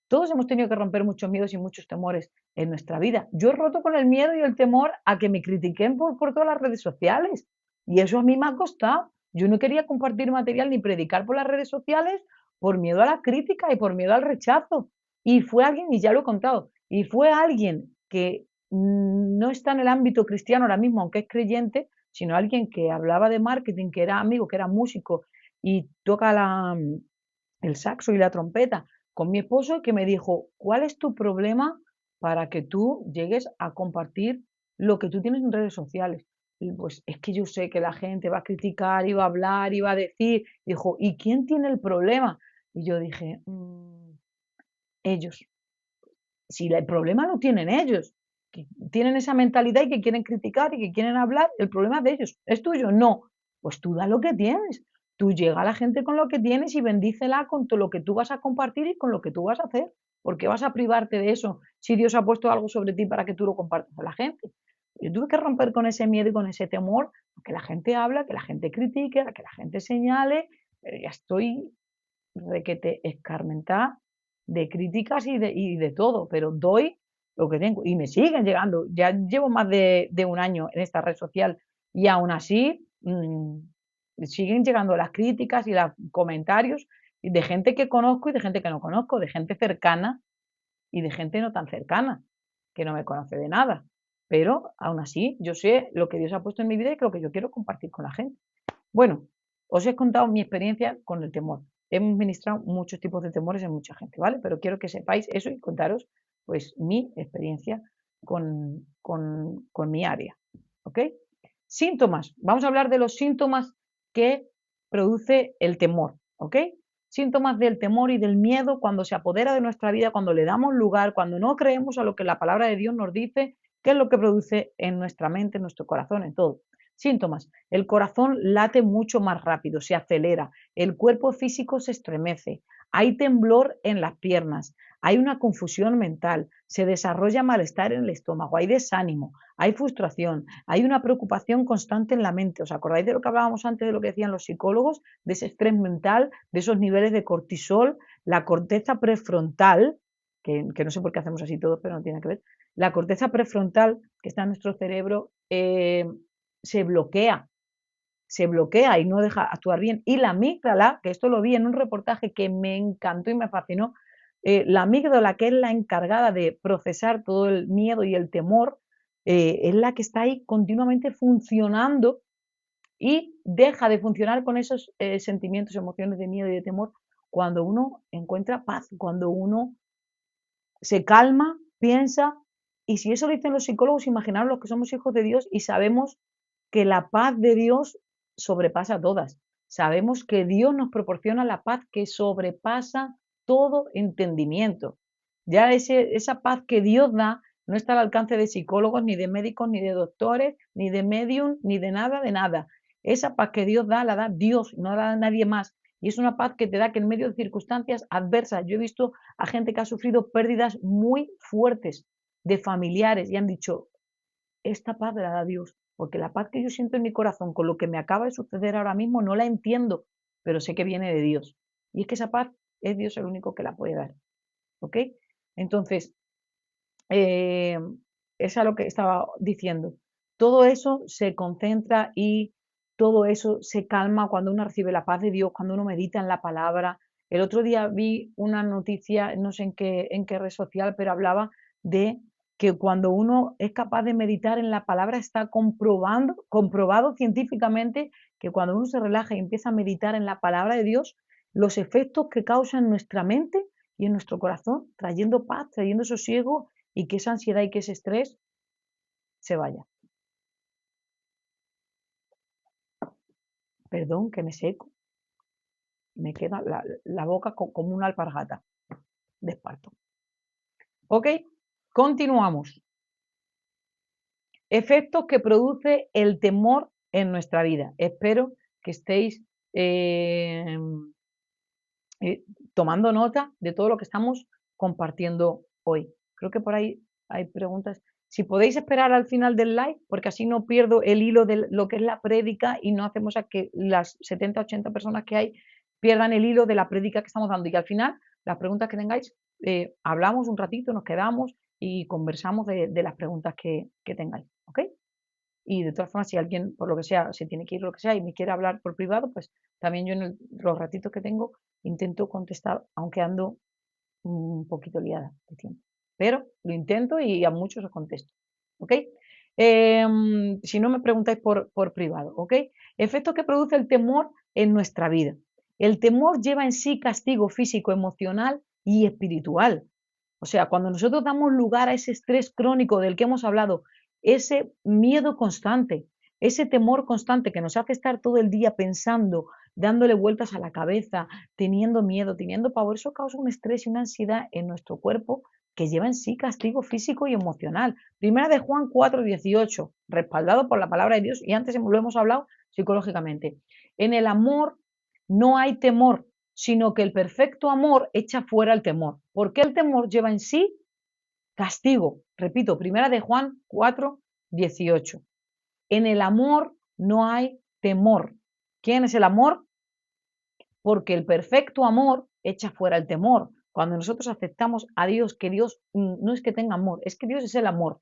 Todos hemos tenido que romper muchos miedos y muchos temores en nuestra vida. Yo he roto con el miedo y el temor a que me critiquen por todas las redes sociales. Y eso a mí me ha costado. Yo no quería compartir material ni predicar por las redes sociales por miedo a la crítica y por miedo al rechazo. Y fue alguien, y ya lo he contado, y fue alguien que no está en el ámbito cristiano ahora mismo, aunque es creyente, sino alguien que hablaba de marketing, que era amigo, que era músico y toca el saxo y la trompeta con mi esposo, que me dijo, ¿cuál es tu problema para que tú llegues a compartir lo que tú tienes en redes sociales? Y pues es que yo sé que la gente va a criticar, y va a hablar, y va a decir. Dijo, ¿y quién tiene el problema? Y yo dije, ellos. Si el problema lo tienen ellos, que tienen esa mentalidad y que quieren criticar y que quieren hablar, el problema es de ellos. ¿Es tuyo? No. Pues tú da lo que tienes. Tú llega a la gente con lo que tienes y bendícela con todo lo que tú vas a compartir y con lo que tú vas a hacer. ¿Por qué vas a privarte de eso si Dios ha puesto algo sobre ti para que tú lo compartas a la gente? Yo tuve que romper con ese miedo y con ese temor a que la gente habla, que la gente critique, a que la gente señale, pero ya estoy requete escarmentada de críticas y de todo, pero doy lo que tengo y me siguen llegando. Ya llevo más de un año en esta red social y aún así siguen llegando las críticas y los comentarios de gente que conozco y de gente que no conozco, de gente cercana y de gente no tan cercana, que no me conoce de nada. Pero aún así yo sé lo que Dios ha puesto en mi vida y lo que yo quiero compartir con la gente. Bueno, os he contado mi experiencia con el temor. Hemos ministrado muchos tipos de temores en mucha gente, ¿vale? Pero quiero que sepáis eso y contaros, pues, mi experiencia con mi área, ¿ok? Síntomas. Vamos a hablar de los síntomas que produce el temor, ¿ok? Síntomas del temor y del miedo cuando se apodera de nuestra vida, cuando le damos lugar, cuando no creemos a lo que la palabra de Dios nos dice, qué es lo que produce en nuestra mente, en nuestro corazón, en todo. Síntomas. El corazón late mucho más rápido, se acelera, el cuerpo físico se estremece, hay temblor en las piernas, hay una confusión mental, se desarrolla malestar en el estómago, hay desánimo, hay frustración, hay una preocupación constante en la mente. ¿Os acordáis de lo que hablábamos antes, de lo que decían los psicólogos, de ese estrés mental, de esos niveles de cortisol? La corteza prefrontal, que no sé por qué hacemos así todos, pero no tiene que ver, la corteza prefrontal que está en nuestro cerebro se bloquea y no deja actuar bien. Y la amígdala, que esto lo vi en un reportaje que me encantó y me fascinó, la amígdala, que es la encargada de procesar todo el miedo y el temor, es la que está ahí continuamente funcionando y deja de funcionar con esos sentimientos, emociones de miedo y de temor cuando uno encuentra paz, cuando uno se calma, piensa, y si eso lo dicen los psicólogos, imaginaros los que somos hijos de Dios y sabemos que la paz de Dios sobrepasa a todas. Sabemos que Dios nos proporciona la paz que sobrepasa todo entendimiento. Ya esa paz que Dios da no está al alcance de psicólogos, ni de médicos, ni de doctores, ni de medium, ni de nada, de nada. Esa paz que Dios da, la da Dios, no la da nadie más. Y es una paz que te da que en medio de circunstancias adversas, yo he visto a gente que ha sufrido pérdidas muy fuertes de familiares y han dicho, esta paz me la da Dios, porque la paz que yo siento en mi corazón con lo que me acaba de suceder ahora mismo no la entiendo, pero sé que viene de Dios. Y es que esa paz es Dios el único que la puede dar. ¿Ok? Entonces, eh, es a lo que estaba diciendo. Todo eso se concentra y todo eso se calma cuando uno recibe la paz de Dios, cuando uno medita en la palabra. El otro día vi una noticia, no sé en qué red social, pero hablaba de que cuando uno es capaz de meditar en la palabra está comprobado científicamente que cuando uno se relaja y empieza a meditar en la palabra de Dios, los efectos que causa en nuestra mente y en nuestro corazón, trayendo paz, trayendo sosiego y que esa ansiedad y que ese estrés se vaya. Perdón, que me seco. Me queda la boca como una alpargata de esparto. ¿Ok? Continuamos. Efectos que produce el temor en nuestra vida. Espero que estéis tomando nota de todo lo que estamos compartiendo hoy. Creo que por ahí hay preguntas. Si podéis esperar al final del live, porque así no pierdo el hilo de lo que es la prédica y no hacemos a que las 70, 80 personas que hay pierdan el hilo de la prédica que estamos dando. Y que al final, las preguntas que tengáis, hablamos un ratito, nos quedamos y conversamos de las preguntas que tengáis. ¿Ok? Y de todas formas, si alguien, por lo que sea, se tiene que ir, lo que sea, y me quiere hablar por privado, pues también yo en los ratitos que tengo intento contestar, aunque ando un poquito liada de tiempo. Pero lo intento y a muchos os contesto. ¿Ok? Si no me preguntáis por privado. ¿Ok? Efecto que produce el temor en nuestra vida. El temor lleva en sí castigo físico, emocional y espiritual. O sea, cuando nosotros damos lugar a ese estrés crónico del que hemos hablado, ese miedo constante, ese temor constante que nos hace estar todo el día pensando, dándole vueltas a la cabeza, teniendo miedo, teniendo pavor, eso causa un estrés y una ansiedad en nuestro cuerpo que lleva en sí castigo físico y emocional. Primera de Juan 4:18, respaldado por la palabra de Dios, y antes lo hemos hablado psicológicamente. En el amor no hay temor, sino que el perfecto amor echa fuera el temor. Porque el temor lleva en sí castigo. Repito, primera de Juan 4:18. En el amor no hay temor. ¿Quién es el amor? Porque el perfecto amor echa fuera el temor. Cuando nosotros aceptamos a Dios, que Dios no es que tenga amor, es que Dios es el amor.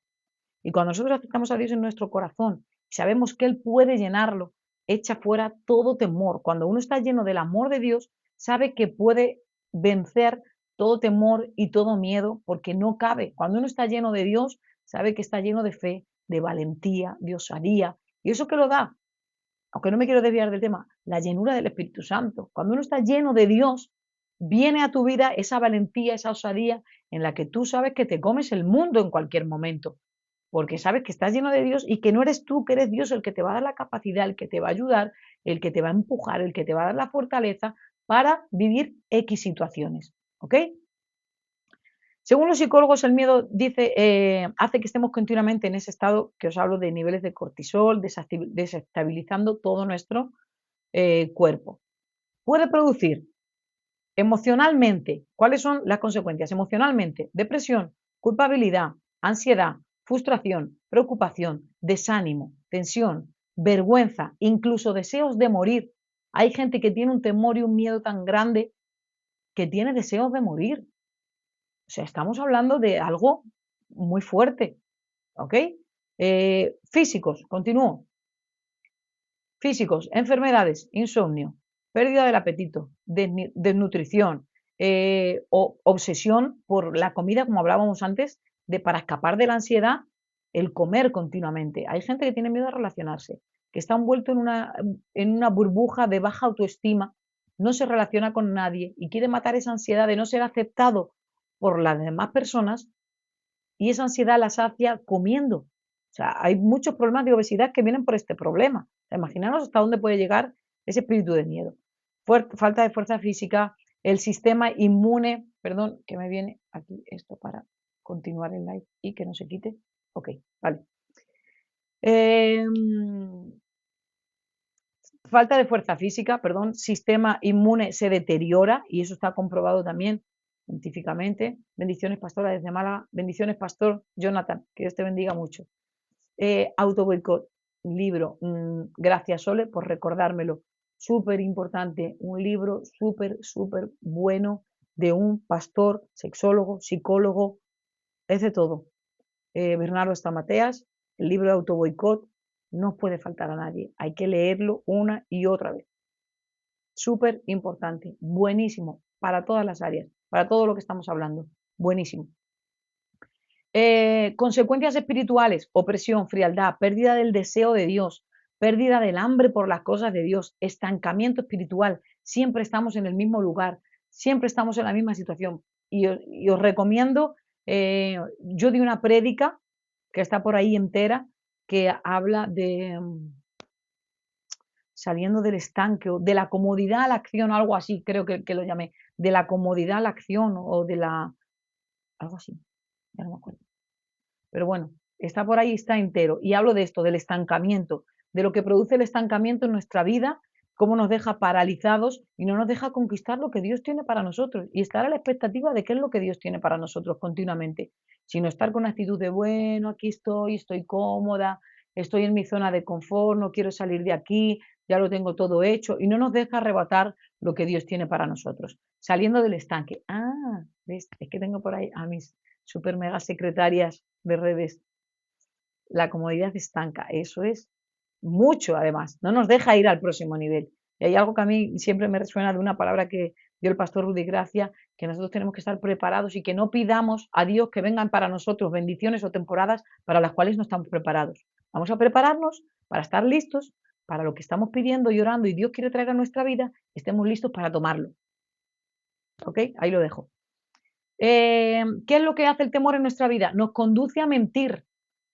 Y cuando nosotros aceptamos a Dios en nuestro corazón y sabemos que Él puede llenarlo, echa fuera todo temor. Cuando uno está lleno del amor de Dios, sabe que puede vencer todo temor y todo miedo porque no cabe. Cuando uno está lleno de Dios, sabe que está lleno de fe, de valentía, de osadía. ¿Y eso qué lo da? Aunque no me quiero desviar del tema, la llenura del Espíritu Santo. Cuando uno está lleno de Dios, viene a tu vida esa valentía, esa osadía en la que tú sabes que te comes el mundo en cualquier momento, porque sabes que estás lleno de Dios y que no eres tú, que eres Dios el que te va a dar la capacidad, el que te va a ayudar, el que te va a empujar, el que te va a dar la fortaleza para vivir X situaciones. ¿Ok? Según los psicólogos, el miedo hace que estemos continuamente en ese estado que os hablo de niveles de cortisol, desestabilizando todo nuestro cuerpo. Puede producir emocionalmente, ¿cuáles son las consecuencias? Emocionalmente, depresión, culpabilidad, ansiedad, frustración, preocupación, desánimo, tensión, vergüenza, incluso deseos de morir. Hay gente que tiene un temor y un miedo tan grande que tiene deseos de morir. O sea, estamos hablando de algo muy fuerte, ¿ok? Físicos, continúo. Físicos, enfermedades, insomnio, pérdida del apetito, desnutrición, obsesión por la comida, como hablábamos antes, para escapar de la ansiedad, el comer continuamente. Hay gente que tiene miedo a relacionarse, que está envuelto en una burbuja de baja autoestima, no se relaciona con nadie y quiere matar esa ansiedad de no ser aceptado por las demás personas, y esa ansiedad la sacia comiendo. O sea, hay muchos problemas de obesidad que vienen por este problema. O sea, imaginaros hasta dónde puede llegar ese espíritu de miedo. Falta de fuerza física, el sistema inmune, perdón, que me viene aquí esto para continuar el live y que no se quite. Ok, vale. Falta de fuerza física, perdón, sistema inmune se deteriora y eso está comprobado también científicamente. Bendiciones, pastora, desde Málaga. Bendiciones, pastor Jonathan, que Dios te bendiga mucho. Autoboicot, libro. Gracias, Sole, por recordármelo. Súper importante, un libro súper, súper bueno de un pastor, sexólogo, psicólogo, es de todo. Bernardo Stamateas, el libro de Autoboicot, no puede faltar a nadie. Hay que leerlo una y otra vez. Súper importante, buenísimo, para todas las áreas, para todo lo que estamos hablando. Buenísimo. Consecuencias espirituales, opresión, frialdad, pérdida del deseo de Dios, pérdida del hambre por las cosas de Dios, estancamiento espiritual. Siempre estamos en el mismo lugar, siempre estamos en la misma situación. Y os recomiendo, yo di una prédica que está por ahí entera, que habla de saliendo del estanque, o de la comodidad a la acción, o algo así, creo que lo llamé, de la comodidad a la acción, o de la, algo así, ya no me acuerdo. Pero bueno, está por ahí, está entero. Y hablo de esto, del estancamiento, de lo que produce el estancamiento en nuestra vida, cómo nos deja paralizados y no nos deja conquistar lo que Dios tiene para nosotros y estar a la expectativa de qué es lo que Dios tiene para nosotros continuamente, sino estar con actitud de, bueno, aquí estoy cómoda, estoy en mi zona de confort, no quiero salir de aquí, ya lo tengo todo hecho, y no nos deja arrebatar lo que Dios tiene para nosotros, saliendo del estanque. Ah, ¿ves? Es que tengo por ahí a mis super mega secretarias de redes. La comodidad estanca, eso es mucho además, no nos deja ir al próximo nivel. Y hay algo que a mí siempre me resuena de una palabra que dio el pastor Rudy Gracia, que nosotros tenemos que estar preparados y que no pidamos a Dios que vengan para nosotros bendiciones o temporadas para las cuales no estamos preparados. Vamos a prepararnos para estar listos para lo que estamos pidiendo y orando y Dios quiere traer a nuestra vida, estemos listos para tomarlo. ¿Ok? Ahí lo dejo. ¿Qué es lo que hace el temor en nuestra vida? Nos conduce a mentir.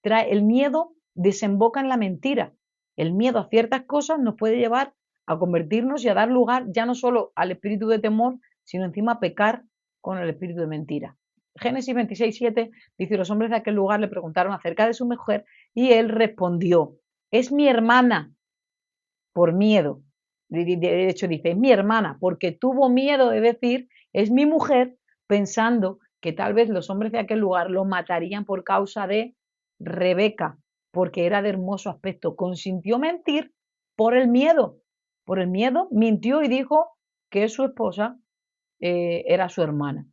El miedo desemboca en la mentira. El miedo a ciertas cosas nos puede llevar a convertirnos y a dar lugar ya no solo al espíritu de temor, sino encima a pecar con el espíritu de mentira. Génesis 26:7 dice: los hombres de aquel lugar le preguntaron acerca de su mujer y él respondió: es mi hermana, por miedo. De hecho dice: es mi hermana, porque tuvo miedo de decir es mi mujer, pensando que tal vez los hombres de aquel lugar lo matarían por causa de Rebeca, porque era de hermoso aspecto. Consintió mentir por el miedo mintió y dijo que su esposa era su hermana.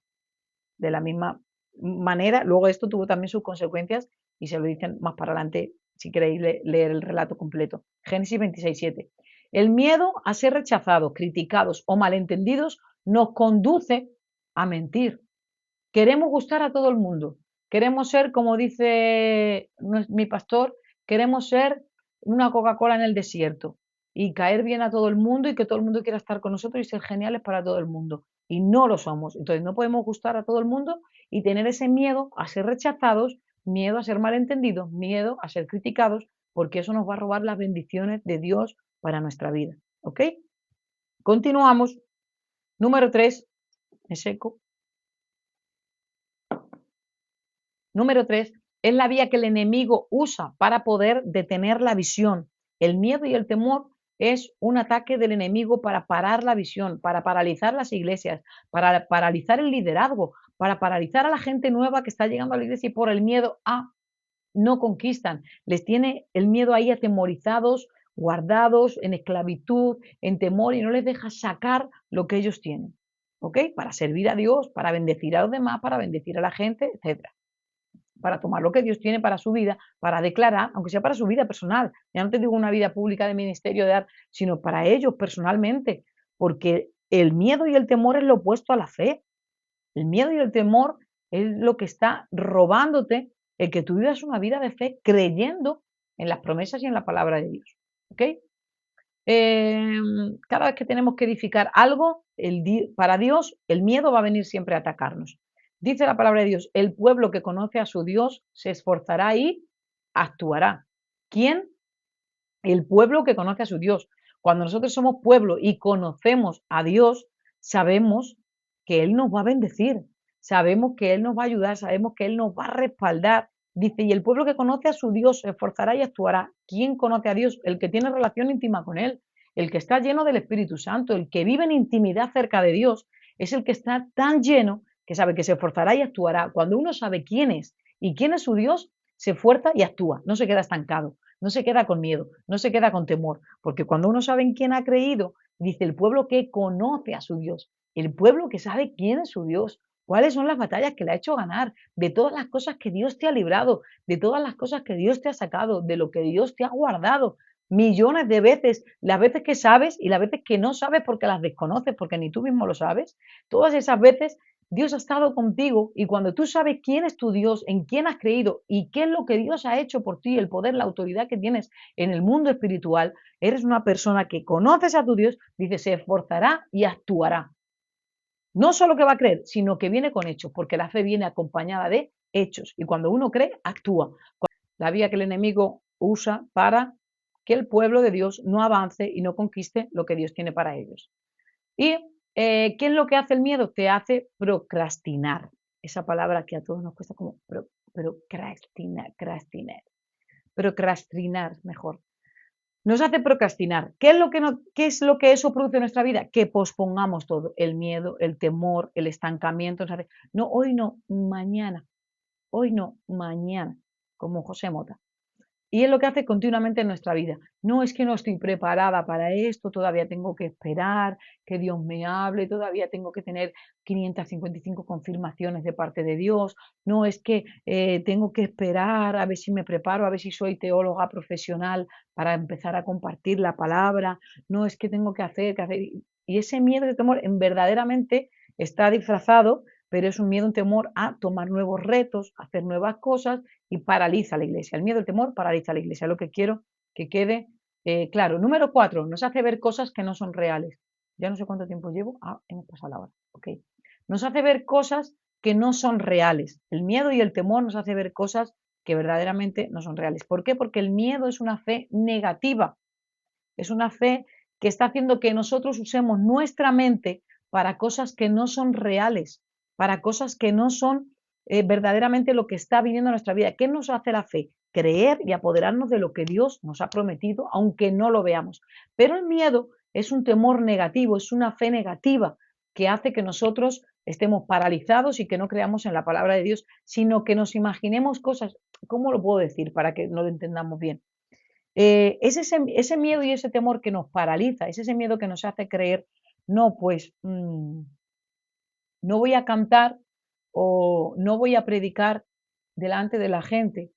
De la misma manera, luego esto tuvo también sus consecuencias y se lo dicen más para adelante si queréis leer el relato completo. Génesis 26:7. El miedo a ser rechazados, criticados o malentendidos nos conduce a mentir. Queremos gustar a todo el mundo. Queremos ser, como dice mi pastor, queremos ser una Coca-Cola en el desierto y caer bien a todo el mundo y que todo el mundo quiera estar con nosotros y ser geniales para todo el mundo. Y no lo somos. Entonces no podemos gustar a todo el mundo y tener ese miedo a ser rechazados, miedo a ser malentendidos, miedo a ser criticados, porque eso nos va a robar las bendiciones de Dios para nuestra vida. ¿Ok? Continuamos. Número 3. Me seco. Número 3. Es la vía que el enemigo usa para poder detener la visión. El miedo y el temor es un ataque del enemigo para parar la visión, para paralizar las iglesias, para paralizar el liderazgo, para paralizar a la gente nueva que está llegando a la iglesia y por el miedo no conquistan. Les tiene el miedo ahí atemorizados, guardados en esclavitud, en temor y no les deja sacar lo que ellos tienen. ¿Ok? Para servir a Dios, para bendecir a los demás, para bendecir a la gente, etcétera, para tomar lo que Dios tiene para su vida, para declarar, aunque sea para su vida personal. Ya no te digo una vida pública de ministerio, de dar, sino para ellos personalmente, porque el miedo y el temor es lo opuesto a la fe. El miedo y el temor es lo que está robándote el que tú vivas una vida de fe creyendo en las promesas y en la palabra de Dios. ¿ok? Cada vez que tenemos que edificar algo, para Dios, el miedo va a venir siempre a atacarnos. Dice la palabra de Dios, el pueblo que conoce a su Dios se esforzará y actuará. ¿Quién? El pueblo que conoce a su Dios. Cuando nosotros somos pueblo y conocemos a Dios, sabemos que Él nos va a bendecir, sabemos que Él nos va a ayudar, sabemos que Él nos va a respaldar. Dice, y el pueblo que conoce a su Dios se esforzará y actuará. ¿Quién conoce a Dios? El que tiene relación íntima con Él, el que está lleno del Espíritu Santo, el que vive en intimidad cerca de Dios, es el que está tan lleno que sabe que se esforzará y actuará. Cuando uno sabe quién es y quién es su Dios, se esfuerza y actúa, no se queda estancado, no se queda con miedo, no se queda con temor, porque cuando uno sabe en quién ha creído, dice el pueblo que conoce a su Dios, el pueblo que sabe quién es su Dios, cuáles son las batallas que le ha hecho ganar, de todas las cosas que Dios te ha librado, de todas las cosas que Dios te ha sacado, de lo que Dios te ha guardado, millones de veces, las veces que sabes y las veces que no sabes porque las desconoces, porque ni tú mismo lo sabes, todas esas veces Dios ha estado contigo y cuando tú sabes quién es tu Dios, en quién has creído y qué es lo que Dios ha hecho por ti, el poder, la autoridad que tienes en el mundo espiritual, eres una persona que conoces a tu Dios, dice, se esforzará y actuará. No solo que va a creer, sino que viene con hechos, porque la fe viene acompañada de hechos. Y cuando uno cree, actúa. La vía que el enemigo usa para que el pueblo de Dios no avance y no conquiste lo que Dios tiene para ellos. Y ¿qué es lo que hace el miedo? Te hace procrastinar. Esa palabra que a todos nos cuesta como procrastinar mejor. Nos hace procrastinar. ¿Qué es lo que eso produce en nuestra vida? Que pospongamos todo. El miedo, el temor, el estancamiento. No, hoy no, mañana. Hoy no, mañana. Como José Mota. Y es lo que hace continuamente en nuestra vida. No es que no estoy preparada para esto, todavía tengo que esperar que Dios me hable, todavía tengo que tener 555 confirmaciones de parte de Dios, no es que tengo que esperar a ver si me preparo, a ver si soy teóloga profesional para empezar a compartir la palabra, no es que tengo que hacer. Y ese miedo de temor verdaderamente está disfrazado, pero es un miedo, un temor a tomar nuevos retos, a hacer nuevas cosas y paraliza a la iglesia. El miedo, el temor paraliza a la iglesia. Lo que quiero que quede claro. Número 4, nos hace ver cosas que no son reales. Ya no sé cuánto tiempo llevo. Hemos pasado la hora. Ok. Nos hace ver cosas que no son reales. El miedo y el temor nos hace ver cosas que verdaderamente no son reales. ¿Por qué? Porque el miedo es una fe negativa. Es una fe que está haciendo que nosotros usemos nuestra mente para cosas que no son reales, para cosas que no son verdaderamente lo que está viniendo a nuestra vida. ¿Qué nos hace la fe? Creer y apoderarnos de lo que Dios nos ha prometido, aunque no lo veamos. Pero el miedo es un temor negativo, es una fe negativa que hace que nosotros estemos paralizados y que no creamos en la palabra de Dios, sino que nos imaginemos cosas. ¿Cómo lo puedo decir para que no lo entendamos bien? Es ese miedo y ese temor que nos paraliza, es ese miedo que nos hace creer, no, pues no voy a cantar o no voy a predicar delante de la gente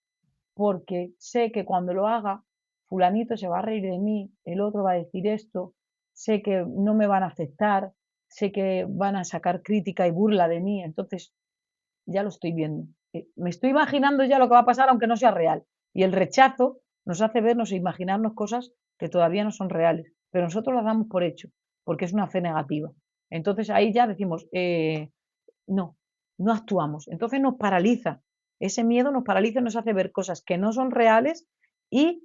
porque sé que cuando lo haga, fulanito se va a reír de mí, el otro va a decir esto, sé que no me van a aceptar, sé que van a sacar crítica y burla de mí, entonces ya lo estoy viendo. Me estoy imaginando ya lo que va a pasar aunque no sea real. Y el rechazo nos hace vernos e imaginarnos cosas que todavía no son reales, pero nosotros las damos por hecho, porque es una fe negativa. Entonces ahí ya decimos, no, no actuamos. Entonces nos paraliza. Ese miedo nos paraliza y nos hace ver cosas que no son reales y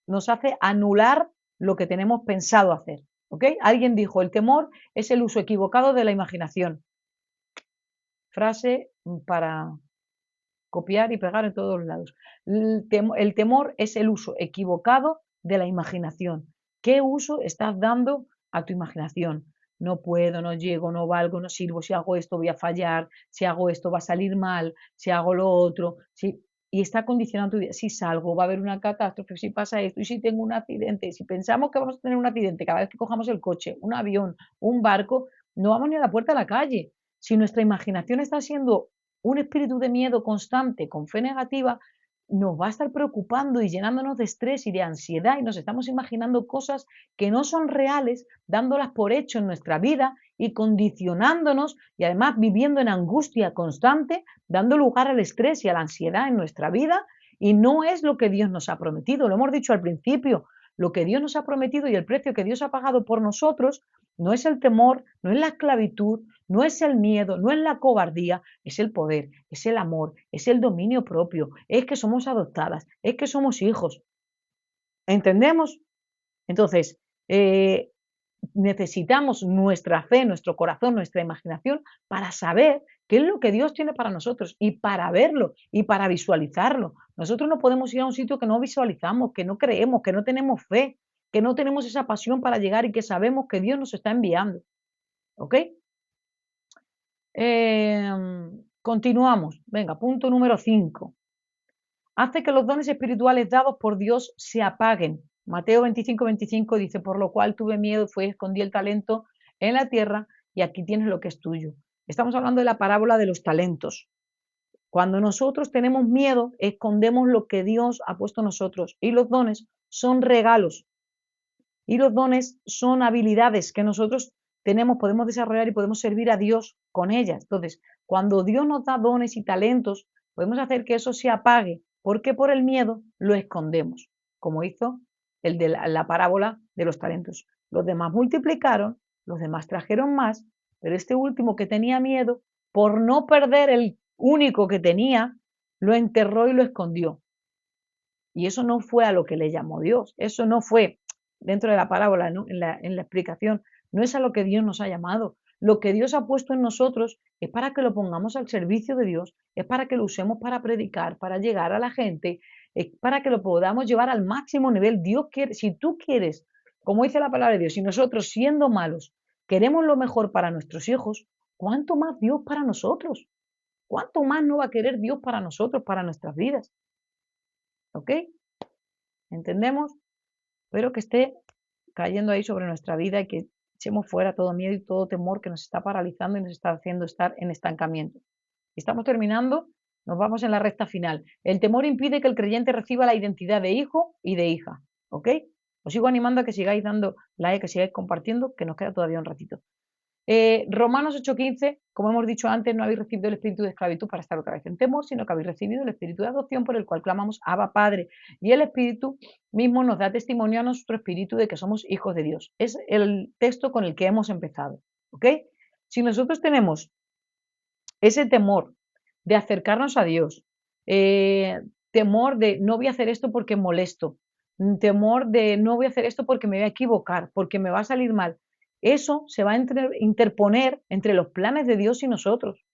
nos hace anular lo que tenemos pensado hacer. ¿Ok? Alguien dijo, el temor es el uso equivocado de la imaginación. Frase para copiar y pegar en todos lados. El temor es el uso equivocado de la imaginación. ¿Qué uso estás dando a tu imaginación? No puedo, no llego, no valgo, no sirvo, si hago esto voy a fallar, si hago esto va a salir mal, si hago lo otro, y está condicionando tu vida. Si salgo, va a haber una catástrofe, si pasa esto, y si tengo un accidente, si pensamos que vamos a tener un accidente cada vez que cojamos el coche, un avión, un barco, no vamos ni a la puerta de la calle. Si nuestra imaginación está siendo un espíritu de miedo constante con fe negativa, nos va a estar preocupando y llenándonos de estrés y de ansiedad y nos estamos imaginando cosas que no son reales, dándolas por hecho en nuestra vida y condicionándonos y además viviendo en angustia constante, dando lugar al estrés y a la ansiedad en nuestra vida y no es lo que Dios nos ha prometido. Lo hemos dicho al principio, lo que Dios nos ha prometido y el precio que Dios ha pagado por nosotros no es el temor, no es la esclavitud, no es el miedo, no es la cobardía, es el poder, es el amor, es el dominio propio, es que somos adoptadas, es que somos hijos. ¿Entendemos? Entonces, necesitamos nuestra fe, nuestro corazón, nuestra imaginación para saber qué es lo que Dios tiene para nosotros y para verlo y para visualizarlo. Nosotros no podemos ir a un sitio que no visualizamos, que no creemos, que no tenemos fe, que no tenemos esa pasión para llegar y que sabemos que Dios nos está enviando. ¿Ok? Continuamos. Venga, punto número 5. Hace que los dones espirituales dados por Dios se apaguen. Mateo 25:25 dice, por lo cual tuve miedo, fue y escondí el talento en la tierra y aquí tienes lo que es tuyo. Estamos hablando de la parábola de los talentos. Cuando nosotros tenemos miedo, escondemos lo que Dios ha puesto en nosotros y los dones son regalos y los dones son habilidades que nosotros tenemos, podemos desarrollar y podemos servir a Dios con ellas. Entonces, cuando Dios nos da dones y talentos, podemos hacer que eso se apague, porque por el miedo lo escondemos, como hizo el de la parábola de los talentos. Los demás multiplicaron, los demás trajeron más, pero este último que tenía miedo, por no perder el único que tenía, lo enterró y lo escondió. Y eso no fue a lo que le llamó Dios, eso no fue dentro de la parábola, ¿no? en la explicación, no es a lo que Dios nos ha llamado. Lo que Dios ha puesto en nosotros es para que lo pongamos al servicio de Dios, es para que lo usemos para predicar, para llegar a la gente, es para que lo podamos llevar al máximo nivel. Dios quiere, si tú quieres, como dice la palabra de Dios, si nosotros siendo malos queremos lo mejor para nuestros hijos, ¿cuánto más Dios para nosotros? ¿Cuánto más no va a querer Dios para nosotros, para nuestras vidas? ¿Ok? ¿Entendemos? Espero que esté cayendo ahí sobre nuestra vida y que echemos fuera todo miedo y todo temor que nos está paralizando y nos está haciendo estar en estancamiento. Estamos terminando, nos vamos en la recta final. El temor impide que el creyente reciba la identidad de hijo y de hija. ¿Ok? Os sigo animando a que sigáis dando like, que sigáis compartiendo, que nos queda todavía un ratito. Romanos 8:15, como hemos dicho antes, no habéis recibido el espíritu de esclavitud para estar otra vez en temor, sino que habéis recibido el espíritu de adopción por el cual clamamos Abba Padre. Y el espíritu mismo nos da testimonio a nuestro espíritu de que somos hijos de Dios. Es el texto con el que hemos empezado. ¿Ok? Si nosotros tenemos ese temor de acercarnos a Dios, temor de no voy a hacer esto porque molesto, temor de no voy a hacer esto porque me voy a equivocar, porque me va a salir mal, eso se va a interponer entre los planes de Dios y nosotros.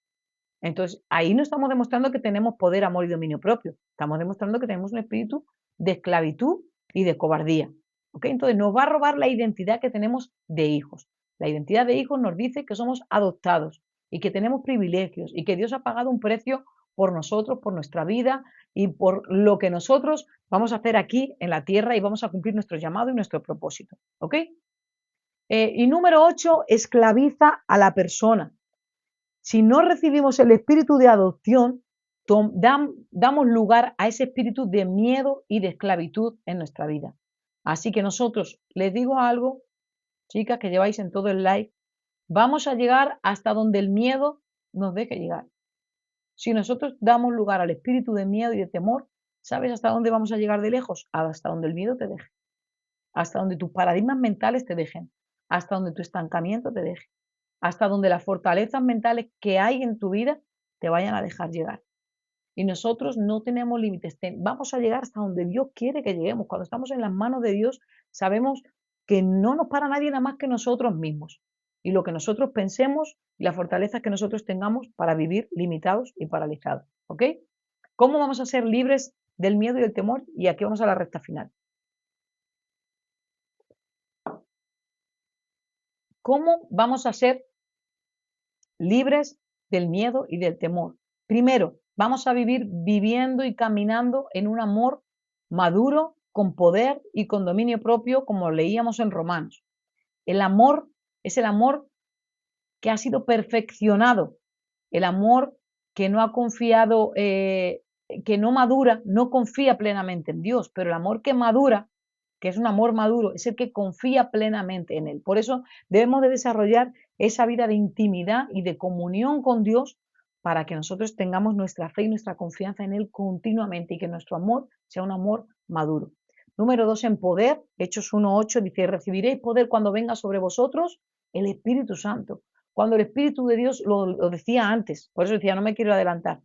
Entonces, ahí no estamos demostrando que tenemos poder, amor y dominio propio. Estamos demostrando que tenemos un espíritu de esclavitud y de cobardía. ¿Ok? Entonces, nos va a robar la identidad que tenemos de hijos. La identidad de hijos nos dice que somos adoptados y que tenemos privilegios y que Dios ha pagado un precio por nosotros, por nuestra vida y por lo que nosotros vamos a hacer aquí en la tierra y vamos a cumplir nuestro llamado y nuestro propósito. ¿Ok? Y número 8, esclaviza a la persona. Si no recibimos el espíritu de adopción, damos lugar a ese espíritu de miedo y de esclavitud en nuestra vida. Así que nosotros, les digo algo, chicas que lleváis en todo el live, vamos a llegar hasta donde el miedo nos deje llegar. Si nosotros damos lugar al espíritu de miedo y de temor, ¿sabes hasta dónde vamos a llegar de lejos? Hasta donde el miedo te deje, hasta donde tus paradigmas mentales te dejen, hasta donde tu estancamiento te deje, hasta donde las fortalezas mentales que hay en tu vida te vayan a dejar llegar. Y nosotros no tenemos límites, vamos a llegar hasta donde Dios quiere que lleguemos. Cuando estamos en las manos de Dios, sabemos que no nos para nadie nada más que nosotros mismos. Y lo que nosotros pensemos y las fortalezas que nosotros tengamos para vivir limitados y paralizados. ¿Ok? ¿Cómo vamos a ser libres del miedo y del temor? Y aquí vamos a la recta final. ¿Cómo vamos a ser libres del miedo y del temor? Primero, vamos a vivir viviendo y caminando en un amor maduro, con poder y con dominio propio, como leíamos en Romanos. El amor es el amor que ha sido perfeccionado, el amor que no ha confiado, que no madura, no confía plenamente en Dios, pero el amor que madura, que es un amor maduro, es el que confía plenamente en Él. Por eso debemos de desarrollar esa vida de intimidad y de comunión con Dios para que nosotros tengamos nuestra fe y nuestra confianza en Él continuamente y que nuestro amor sea un amor maduro. Número 2, en poder. Hechos 1:8 dice, recibiréis poder cuando venga sobre vosotros el Espíritu Santo. Cuando el Espíritu de Dios, lo decía antes, por eso decía, no me quiero adelantar.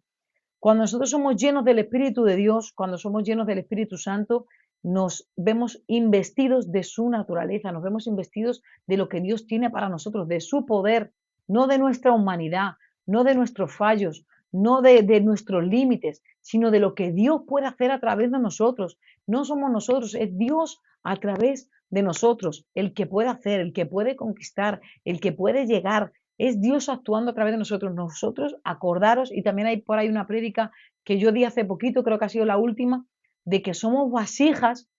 Cuando nosotros somos llenos del Espíritu de Dios, cuando somos llenos del Espíritu Santo, nos vemos investidos de su naturaleza, nos vemos investidos de lo que Dios tiene para nosotros, de su poder, no de nuestra humanidad, no de nuestros fallos, no de nuestros límites, sino de lo que Dios puede hacer a través de nosotros. No somos nosotros, es Dios a través de nosotros, el que puede hacer, el que puede conquistar, el que puede llegar, es Dios actuando a través de nosotros. Nosotros, acordaros, y también hay por ahí una prédica que yo di hace poquito, creo que ha sido la última, de que somos vasijas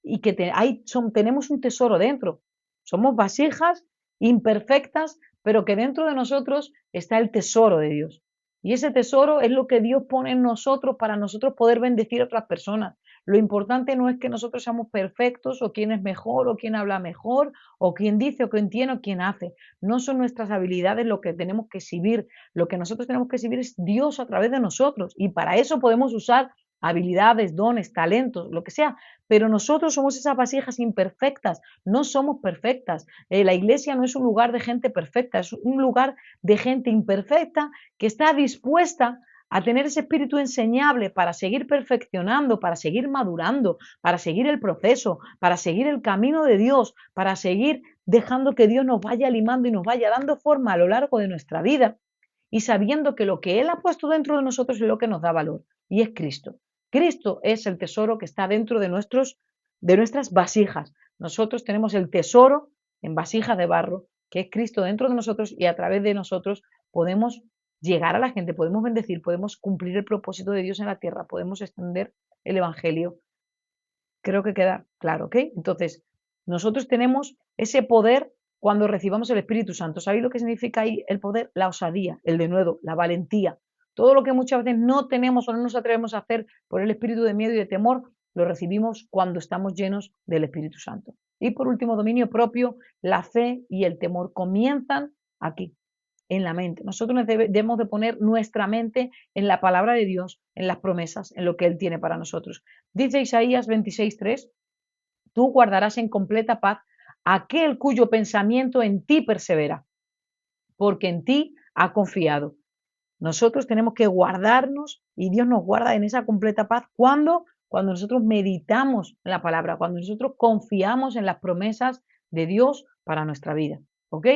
y que tenemos un tesoro dentro. Somos vasijas imperfectas, pero que dentro de nosotros está el tesoro de Dios. Y ese tesoro es lo que Dios pone en nosotros para nosotros poder bendecir a otras personas. Lo importante no es que nosotros seamos perfectos o quién es mejor o quién habla mejor o quién dice o quién tiene o quién hace. No son nuestras habilidades lo que tenemos que exhibir. Lo que nosotros tenemos que exhibir es Dios a través de nosotros. Y para eso podemos usar habilidades, dones, talentos, lo que sea, pero nosotros somos esas vasijas imperfectas, no somos perfectas. La iglesia no es un lugar de gente perfecta, es un lugar de gente imperfecta que está dispuesta a tener ese espíritu enseñable para seguir perfeccionando, para seguir madurando, para seguir el proceso, para seguir el camino de Dios, para seguir dejando que Dios nos vaya limando y nos vaya dando forma a lo largo de nuestra vida y sabiendo que lo que Él ha puesto dentro de nosotros es lo que nos da valor y es Cristo. Cristo es el tesoro que está dentro de nuestras vasijas. Nosotros tenemos el tesoro en vasijas de barro, que es Cristo dentro de nosotros y a través de nosotros podemos llegar a la gente, podemos bendecir, podemos cumplir el propósito de Dios en la tierra, podemos extender el Evangelio. Creo que queda claro, ¿ok? Entonces, nosotros tenemos ese poder cuando recibamos el Espíritu Santo. ¿Sabéis lo que significa ahí el poder? La osadía, el denuedo, la valentía. Todo lo que muchas veces no tenemos o no nos atrevemos a hacer por el espíritu de miedo y de temor, lo recibimos cuando estamos llenos del Espíritu Santo. Y por último, dominio propio, la fe y el temor comienzan aquí, en la mente. Nosotros debemos de poner nuestra mente en la palabra de Dios, en las promesas, en lo que Él tiene para nosotros. Dice Isaías 26:3, tú guardarás en completa paz aquel cuyo pensamiento en ti persevera, porque en ti ha confiado. Nosotros tenemos que guardarnos y Dios nos guarda en esa completa paz. ¿Cuándo? Cuando nosotros meditamos en la palabra, cuando nosotros confiamos en las promesas de Dios para nuestra vida. ¿Ok?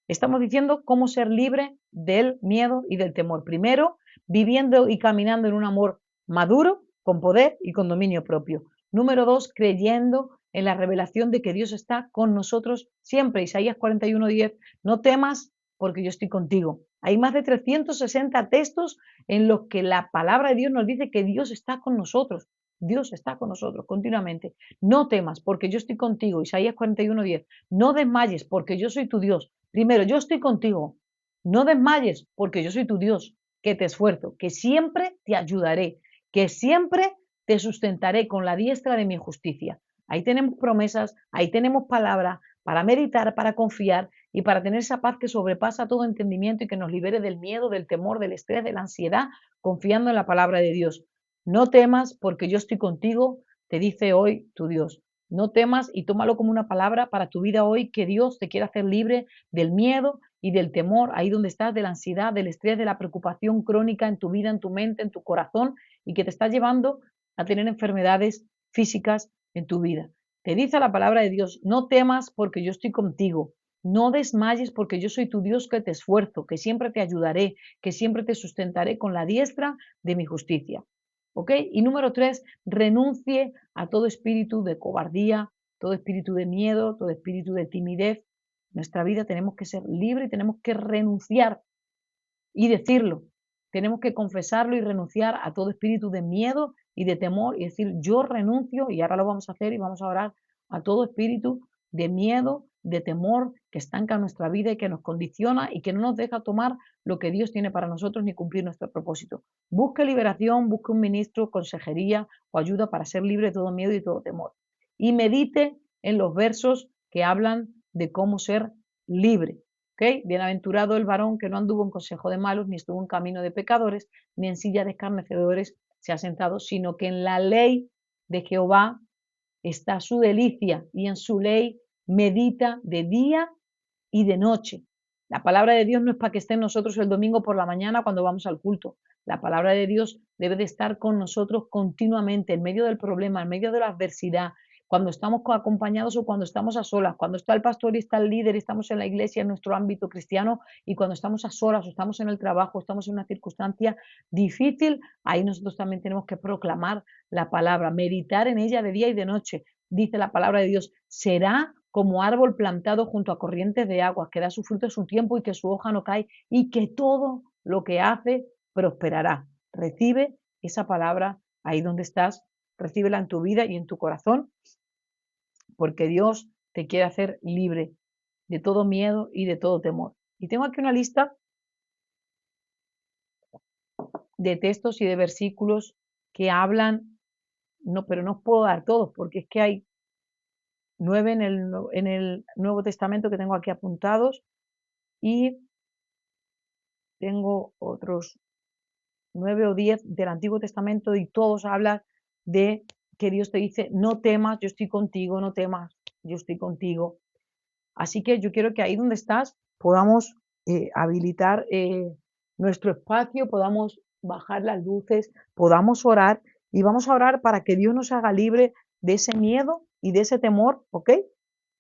Estamos diciendo cómo ser libre del miedo y del temor. Primero, viviendo y caminando en un amor maduro, con poder y con dominio propio. Número 2, creyendo en la revelación de que Dios está con nosotros siempre. Isaías 41:10, no temas porque yo estoy contigo. Hay más de 360 textos en los que la palabra de Dios nos dice que Dios está con nosotros. Dios está con nosotros continuamente. No temas porque yo estoy contigo. Isaías 41:10. No desmayes porque yo soy tu Dios. Primero, yo estoy contigo. No desmayes porque yo soy tu Dios, que te esfuerzo, que siempre te ayudaré, que siempre te sustentaré con la diestra de mi justicia. Ahí tenemos promesas, ahí tenemos palabra para meditar, para confiar y para tener esa paz que sobrepasa todo entendimiento y que nos libere del miedo, del temor, del estrés, de la ansiedad, confiando en la palabra de Dios. No temas porque yo estoy contigo, te dice hoy tu Dios. No temas y tómalo como una palabra para tu vida hoy, que Dios te quiere hacer libre del miedo y del temor, ahí donde estás, de la ansiedad, del estrés, de la preocupación crónica en tu vida, en tu mente, en tu corazón, y que te está llevando a tener enfermedades físicas en tu vida. Te dice la palabra de Dios, no temas porque yo estoy contigo, no desmayes porque yo soy tu Dios que te esfuerzo, que siempre te ayudaré, que siempre te sustentaré con la diestra de mi justicia. ¿Ok? Y número 3, renuncie a todo espíritu de cobardía, todo espíritu de miedo, todo espíritu de timidez. En nuestra vida tenemos que ser libres y tenemos que renunciar y decirlo. Tenemos que confesarlo y renunciar a todo espíritu de miedo y de temor y decir, yo renuncio, y ahora lo vamos a hacer y vamos a orar, a todo espíritu de miedo, de temor que estanca nuestra vida y que nos condiciona y que no nos deja tomar lo que Dios tiene para nosotros ni cumplir nuestro propósito. Busque liberación, busque un ministro, consejería o ayuda para ser libre de todo miedo y todo temor. Y medite en los versos que hablan de cómo ser libre. ¿Okay? Bienaventurado el varón que no anduvo en consejo de malos, ni estuvo en camino de pecadores, ni en silla de escarnecedores se ha sentado, sino que en la ley de Jehová está su delicia y en su ley medita de día y de noche. La palabra de Dios no es para que esté en nosotros el domingo por la mañana cuando vamos al culto. La palabra de Dios debe de estar con nosotros continuamente, en medio del problema, en medio de la adversidad, cuando estamos acompañados o cuando estamos a solas, cuando está el pastor y está el líder y estamos en la iglesia, en nuestro ámbito cristiano, y cuando estamos a solas o estamos en el trabajo, estamos en una circunstancia difícil, ahí nosotros también tenemos que proclamar la palabra, meditar en ella de día y de noche. Dice la palabra de Dios, será como árbol plantado junto a corrientes de aguas, que da su fruto en su tiempo y que su hoja no cae, y que todo lo que hace prosperará. Recibe esa palabra ahí donde estás, recíbela en tu vida y en tu corazón, porque Dios te quiere hacer libre de todo miedo y de todo temor. Y tengo aquí una lista de textos y de versículos que hablan, pero no os puedo dar todos, porque es que hay 9 en el Nuevo Testamento que tengo aquí apuntados y tengo otros 9 o 10 del Antiguo Testamento y todos hablan de que Dios te dice, no temas, yo estoy contigo, no temas, yo estoy contigo. Así que yo quiero que ahí donde estás podamos habilitar nuestro espacio, podamos bajar las luces, podamos orar y vamos a orar para que Dios nos haga libre de ese miedo y de ese temor, ¿ok?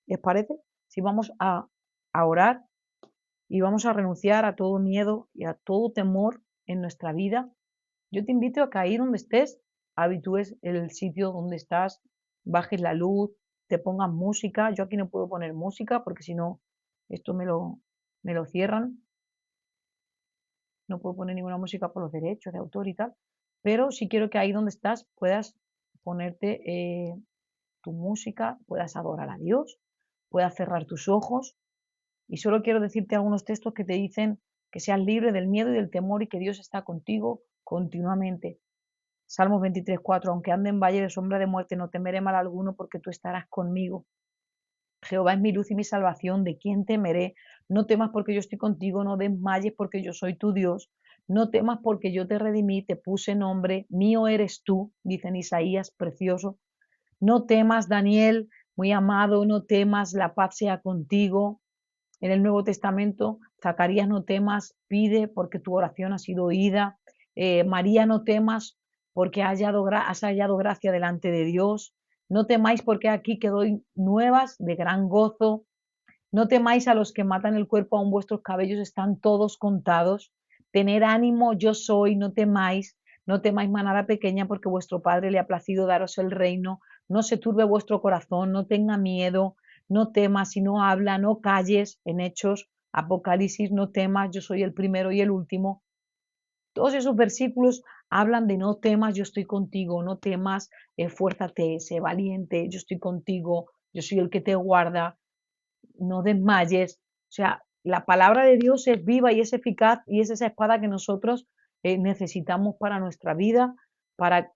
¿Les parece? Si vamos a orar y vamos a renunciar a todo miedo y a todo temor en nuestra vida, yo te invito a que ahí donde estés, habitúes el sitio donde estás, bajes la luz, te pongas música. Yo aquí no puedo poner música porque si no, esto me lo cierran. No puedo poner ninguna música por los derechos de autor y tal. Pero sí quiero que ahí donde estás puedas ponerte tu música, puedas adorar a Dios, puedas cerrar tus ojos. Y solo quiero decirte algunos textos que te dicen que seas libre del miedo y del temor y que Dios está contigo continuamente. Salmos 23:4, aunque ande en valle de sombra de muerte, no temeré mal alguno porque tú estarás conmigo. Jehová es mi luz y mi salvación, ¿de quién temeré? No temas porque yo estoy contigo, no desmayes porque yo soy tu Dios. No temas porque yo te redimí, te puse nombre, mío eres tú, dice en Isaías, precioso. No temas, Daniel, muy amado, no temas, la paz sea contigo. En el Nuevo Testamento, Zacarías, no temas, pide porque tu oración ha sido oída. María, no temas porque has hallado gracia delante de Dios. No temáis porque aquí que doy nuevas de gran gozo. No temáis a los que matan el cuerpo, aun vuestros cabellos están todos contados. Tener ánimo, yo soy, no temáis. No temáis manada pequeña porque vuestro Padre le ha placido daros el reino. No se turbe vuestro corazón, no tenga miedo. No temas, si no habla, no calles. En Hechos, Apocalipsis, no temas, yo soy el primero y el último. Todos esos versículos hablan de no temas, yo estoy contigo, no temas, fuérzate, sé valiente, yo estoy contigo, yo soy el que te guarda, no desmayes. O sea, la palabra de Dios es viva y es eficaz y es esa espada que nosotros necesitamos para nuestra vida, para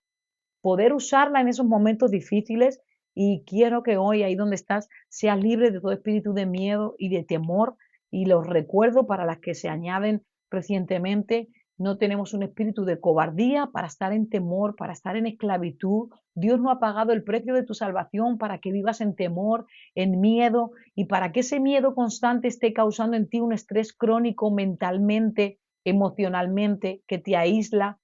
poder usarla en esos momentos difíciles. Y quiero que hoy, ahí donde estás, seas libre de todo espíritu de miedo y de temor. Y los recuerdo para las que se añaden recientemente, no tenemos un espíritu de cobardía para estar en temor, para estar en esclavitud. Dios no ha pagado el precio de tu salvación para que vivas en temor, en miedo y para que ese miedo constante esté causando en ti un estrés crónico mentalmente, emocionalmente, que te aísla,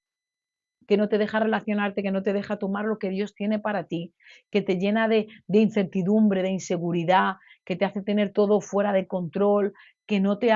que no te deja relacionarte, que no te deja tomar lo que Dios tiene para ti, que te llena de incertidumbre, de inseguridad, que te hace tener todo fuera de control, que te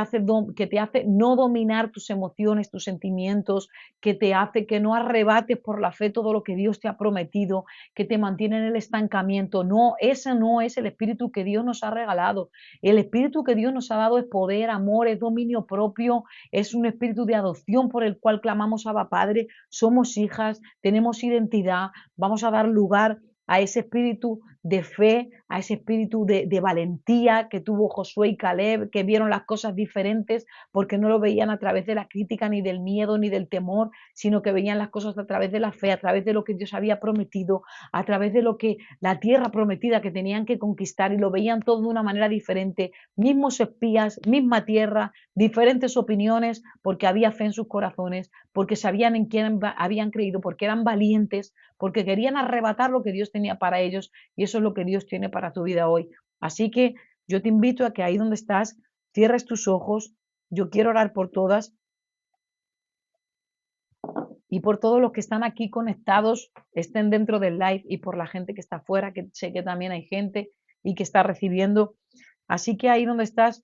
hace no dominar tus emociones, tus sentimientos, que te hace que no arrebates por la fe todo lo que Dios te ha prometido, que te mantiene en el estancamiento. No, ese no es el espíritu que Dios nos ha regalado. El espíritu que Dios nos ha dado es poder, amor, es dominio propio, es un espíritu de adopción por el cual clamamos a Abba Padre. Somos hijas, tenemos identidad, vamos a dar lugar a ese espíritu de fe, a ese espíritu de valentía que tuvo Josué y Caleb, que vieron las cosas diferentes porque no lo veían a través de la crítica, ni del miedo, ni del temor, sino que veían las cosas a través de la fe, a través de lo que Dios había prometido, a través de lo que la tierra prometida que tenían que conquistar, y lo veían todo de una manera diferente. Mismos espías, misma tierra, diferentes opiniones, porque había fe en sus corazones, porque sabían en quién habían creído, porque eran valientes, porque querían arrebatar lo que Dios tenía para ellos. Y eso eso es lo que Dios tiene para tu vida hoy. Así que yo te invito a que ahí donde estás, cierres tus ojos. Yo quiero orar por todas y por todos los que están aquí conectados, estén dentro del live, y por la gente que está afuera, que sé que también hay gente y que está recibiendo. Así que ahí donde estás,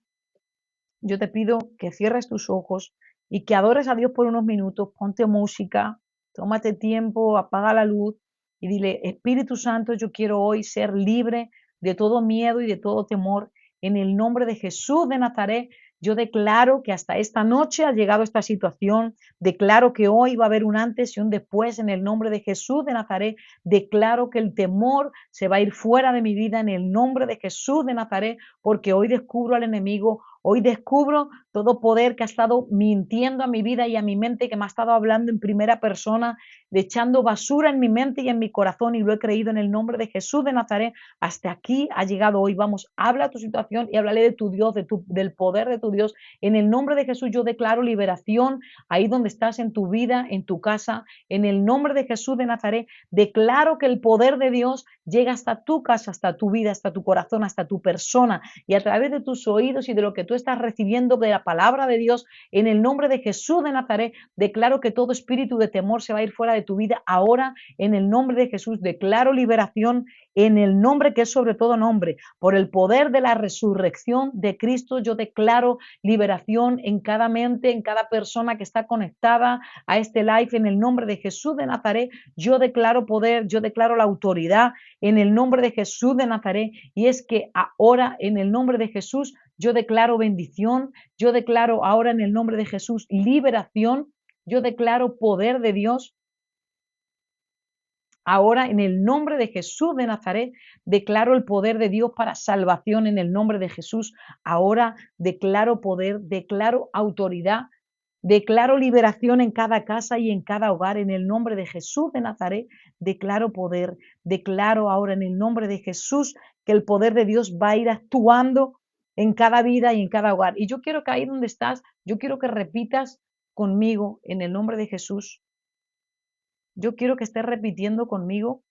yo te pido que cierres tus ojos y que adores a Dios por unos minutos. Ponte música, tómate tiempo, apaga la luz y dile: Espíritu Santo, yo quiero hoy ser libre de todo miedo y de todo temor. En el nombre de Jesús de Nazaret, yo declaro que hasta esta noche ha llegado esta situación. Declaro que hoy va a haber un antes y un después en el nombre de Jesús de Nazaret. Declaro que el temor se va a ir fuera de mi vida en el nombre de Jesús de Nazaret, porque hoy descubro al enemigo. Hoy descubro todo poder que ha estado mintiendo a mi vida y a mi mente, que me ha estado hablando en primera persona, de echando basura en mi mente y en mi corazón, y lo he creído en el nombre de Jesús de Nazaret. Hasta aquí ha llegado hoy. Vamos, habla tu situación y háblale de tu Dios, del poder de tu Dios. En el nombre de Jesús yo declaro liberación ahí donde estás, en tu vida, en tu casa. En el nombre de Jesús de Nazaret declaro que el poder de Dios llega hasta tu casa, hasta tu vida, hasta tu corazón, hasta tu persona, y a través de tus oídos y de lo que tú estás recibiendo de la palabra de Dios. En el nombre de Jesús de Nazaret declaro que todo espíritu de temor se va a ir fuera de tu vida ahora. En el nombre de Jesús declaro liberación, en el nombre que es sobre todo nombre. Por el poder de la resurrección de Cristo yo declaro liberación en cada mente, en cada persona que está conectada a este live. En el nombre de Jesús de Nazaret yo declaro poder, yo declaro la autoridad en el nombre de Jesús de Nazaret. Y es que ahora, en el nombre de Jesús, yo declaro bendición, yo declaro ahora en el nombre de Jesús liberación, yo declaro poder de Dios. Ahora, en el nombre de Jesús de Nazaret, declaro el poder de Dios para salvación en el nombre de Jesús. Ahora declaro poder, declaro autoridad, declaro liberación en cada casa y en cada hogar. En el nombre de Jesús de Nazaret, declaro poder, declaro ahora en el nombre de Jesús que el poder de Dios va a ir actuando en cada vida y en cada hogar. Y yo quiero que ahí donde estás, yo quiero que repitas conmigo en el nombre de Jesús. Yo quiero que estés repitiendo conmigo.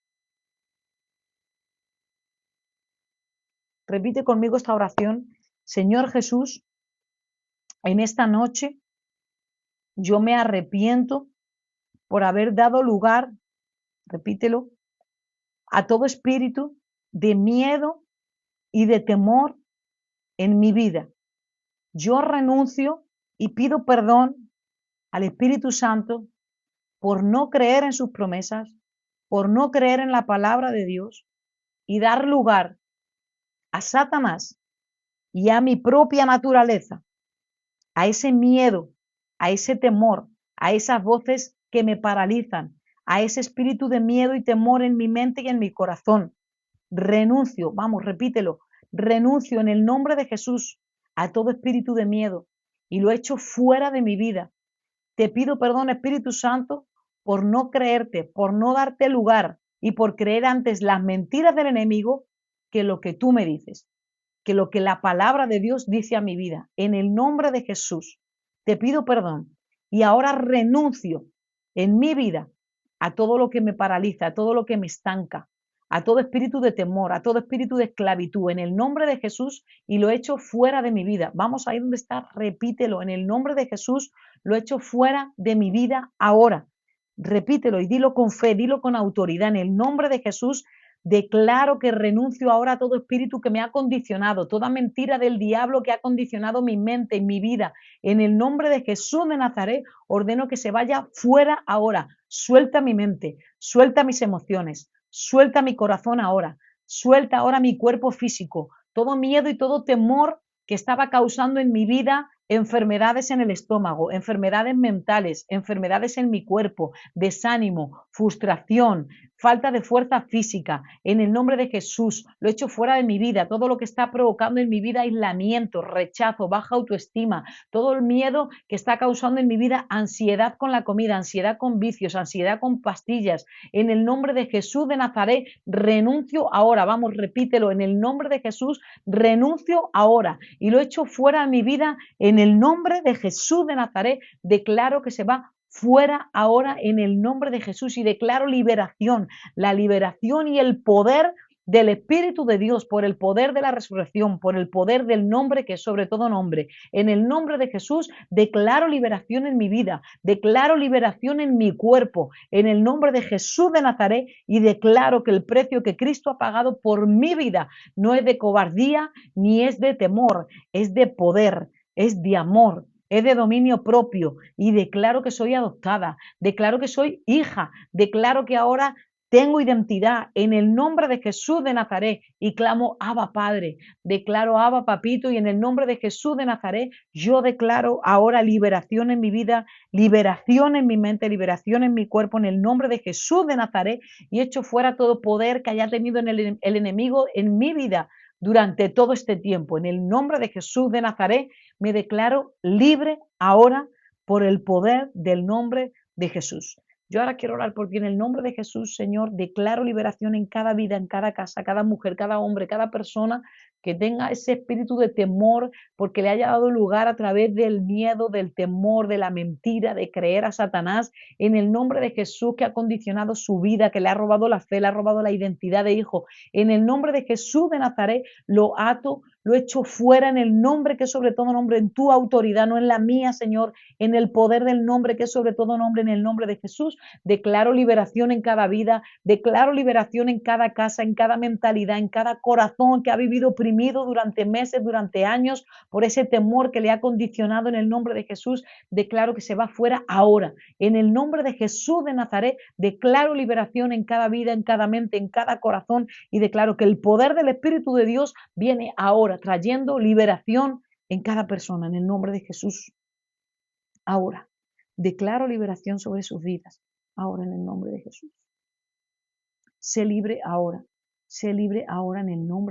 Repite conmigo esta oración. Señor Jesús, en esta noche yo me arrepiento por haber dado lugar, repítelo, a todo espíritu de miedo y de temor en mi vida. Yo renuncio y pido perdón al Espíritu Santo por no creer en sus promesas, por no creer en la palabra de Dios y dar lugar a Satanás y a mi propia naturaleza, a ese miedo, a ese temor, a esas voces que me paralizan, a ese espíritu de miedo y temor en mi mente y en mi corazón. Renuncio, vamos, repítelo, renuncio en el nombre de Jesús a todo espíritu de miedo y lo echo fuera de mi vida. Te pido perdón, Espíritu Santo, por no creerte, por no darte lugar y por creer antes las mentiras del enemigo que lo que tú me dices, que lo que la palabra de Dios dice a mi vida. En el nombre de Jesús, te pido perdón y ahora renuncio en mi vida a todo lo que me paraliza, a todo lo que me estanca, a todo espíritu de temor, a todo espíritu de esclavitud, en el nombre de Jesús, y lo echo fuera de mi vida. Vamos ahí donde está, repítelo, en el nombre de Jesús, lo echo fuera de mi vida ahora. Repítelo y dilo con fe, dilo con autoridad. En el nombre de Jesús, declaro que renuncio ahora a todo espíritu que me ha condicionado, toda mentira del diablo que ha condicionado mi mente y mi vida. En el nombre de Jesús de Nazaret, ordeno que se vaya fuera ahora. Suelta mi mente, suelta mis emociones, suelta mi corazón ahora, suelta ahora mi cuerpo físico, todo miedo y todo temor que estaba causando en mi vida enfermedades en el estómago, enfermedades mentales, enfermedades en mi cuerpo, desánimo, frustración, falta de fuerza física. En el nombre de Jesús, lo echo fuera de mi vida. Todo lo que está provocando en mi vida aislamiento, rechazo, baja autoestima, todo el miedo que está causando en mi vida ansiedad con la comida, ansiedad con vicios, ansiedad con pastillas. En el nombre de Jesús de Nazaret, renuncio ahora. Vamos, repítelo. En el nombre de Jesús, renuncio ahora y lo echo fuera de mi vida. En el nombre de Jesús de Nazaret, declaro que se va fuera ahora en el nombre de Jesús y declaro liberación, la liberación y el poder del Espíritu de Dios, por el poder de la resurrección, por el poder del nombre que es sobre todo nombre. En el nombre de Jesús declaro liberación en mi vida, declaro liberación en mi cuerpo, en el nombre de Jesús de Nazaret, y declaro que el precio que Cristo ha pagado por mi vida no es de cobardía ni es de temor, es de poder, es de amor, es de dominio propio, y declaro que soy adoptada, declaro que soy hija, declaro que ahora tengo identidad en el nombre de Jesús de Nazaret y clamo Abba Padre, declaro Abba Papito, y en el nombre de Jesús de Nazaret yo declaro ahora liberación en mi vida, liberación en mi mente, liberación en mi cuerpo, en el nombre de Jesús de Nazaret, y echo fuera todo poder que haya tenido en el enemigo en mi vida durante todo este tiempo. En el nombre de Jesús de Nazaret me declaro libre ahora por el poder del nombre de Jesús. Yo ahora quiero orar por ti en el nombre de Jesús, Señor. Declaro liberación en cada vida, en cada casa, cada mujer, cada hombre, cada persona que tenga ese espíritu de temor porque le haya dado lugar a través del miedo, del temor, de la mentira, de creer a Satanás. En el nombre de Jesús, que ha condicionado su vida, que le ha robado la fe, le ha robado la identidad de hijo. En el nombre de Jesús de Nazaret lo ato, lo echo fuera en el nombre que es sobre todo nombre, en tu autoridad, no en la mía, Señor, en el poder del nombre que es sobre todo nombre, en el nombre de Jesús. Declaro liberación en cada vida, declaro liberación en cada casa, en cada mentalidad, en cada corazón que ha vivido oprimido durante meses, durante años, por ese temor que le ha condicionado. En el nombre de Jesús, declaro que se va fuera ahora. En el nombre de Jesús de Nazaret, declaro liberación en cada vida, en cada mente, en cada corazón, y declaro que el poder del Espíritu de Dios viene ahora, trayendo liberación en cada persona, en el nombre de Jesús. Ahora, declaro liberación sobre sus vidas, ahora en el nombre de Jesús. Sé libre ahora en el nombre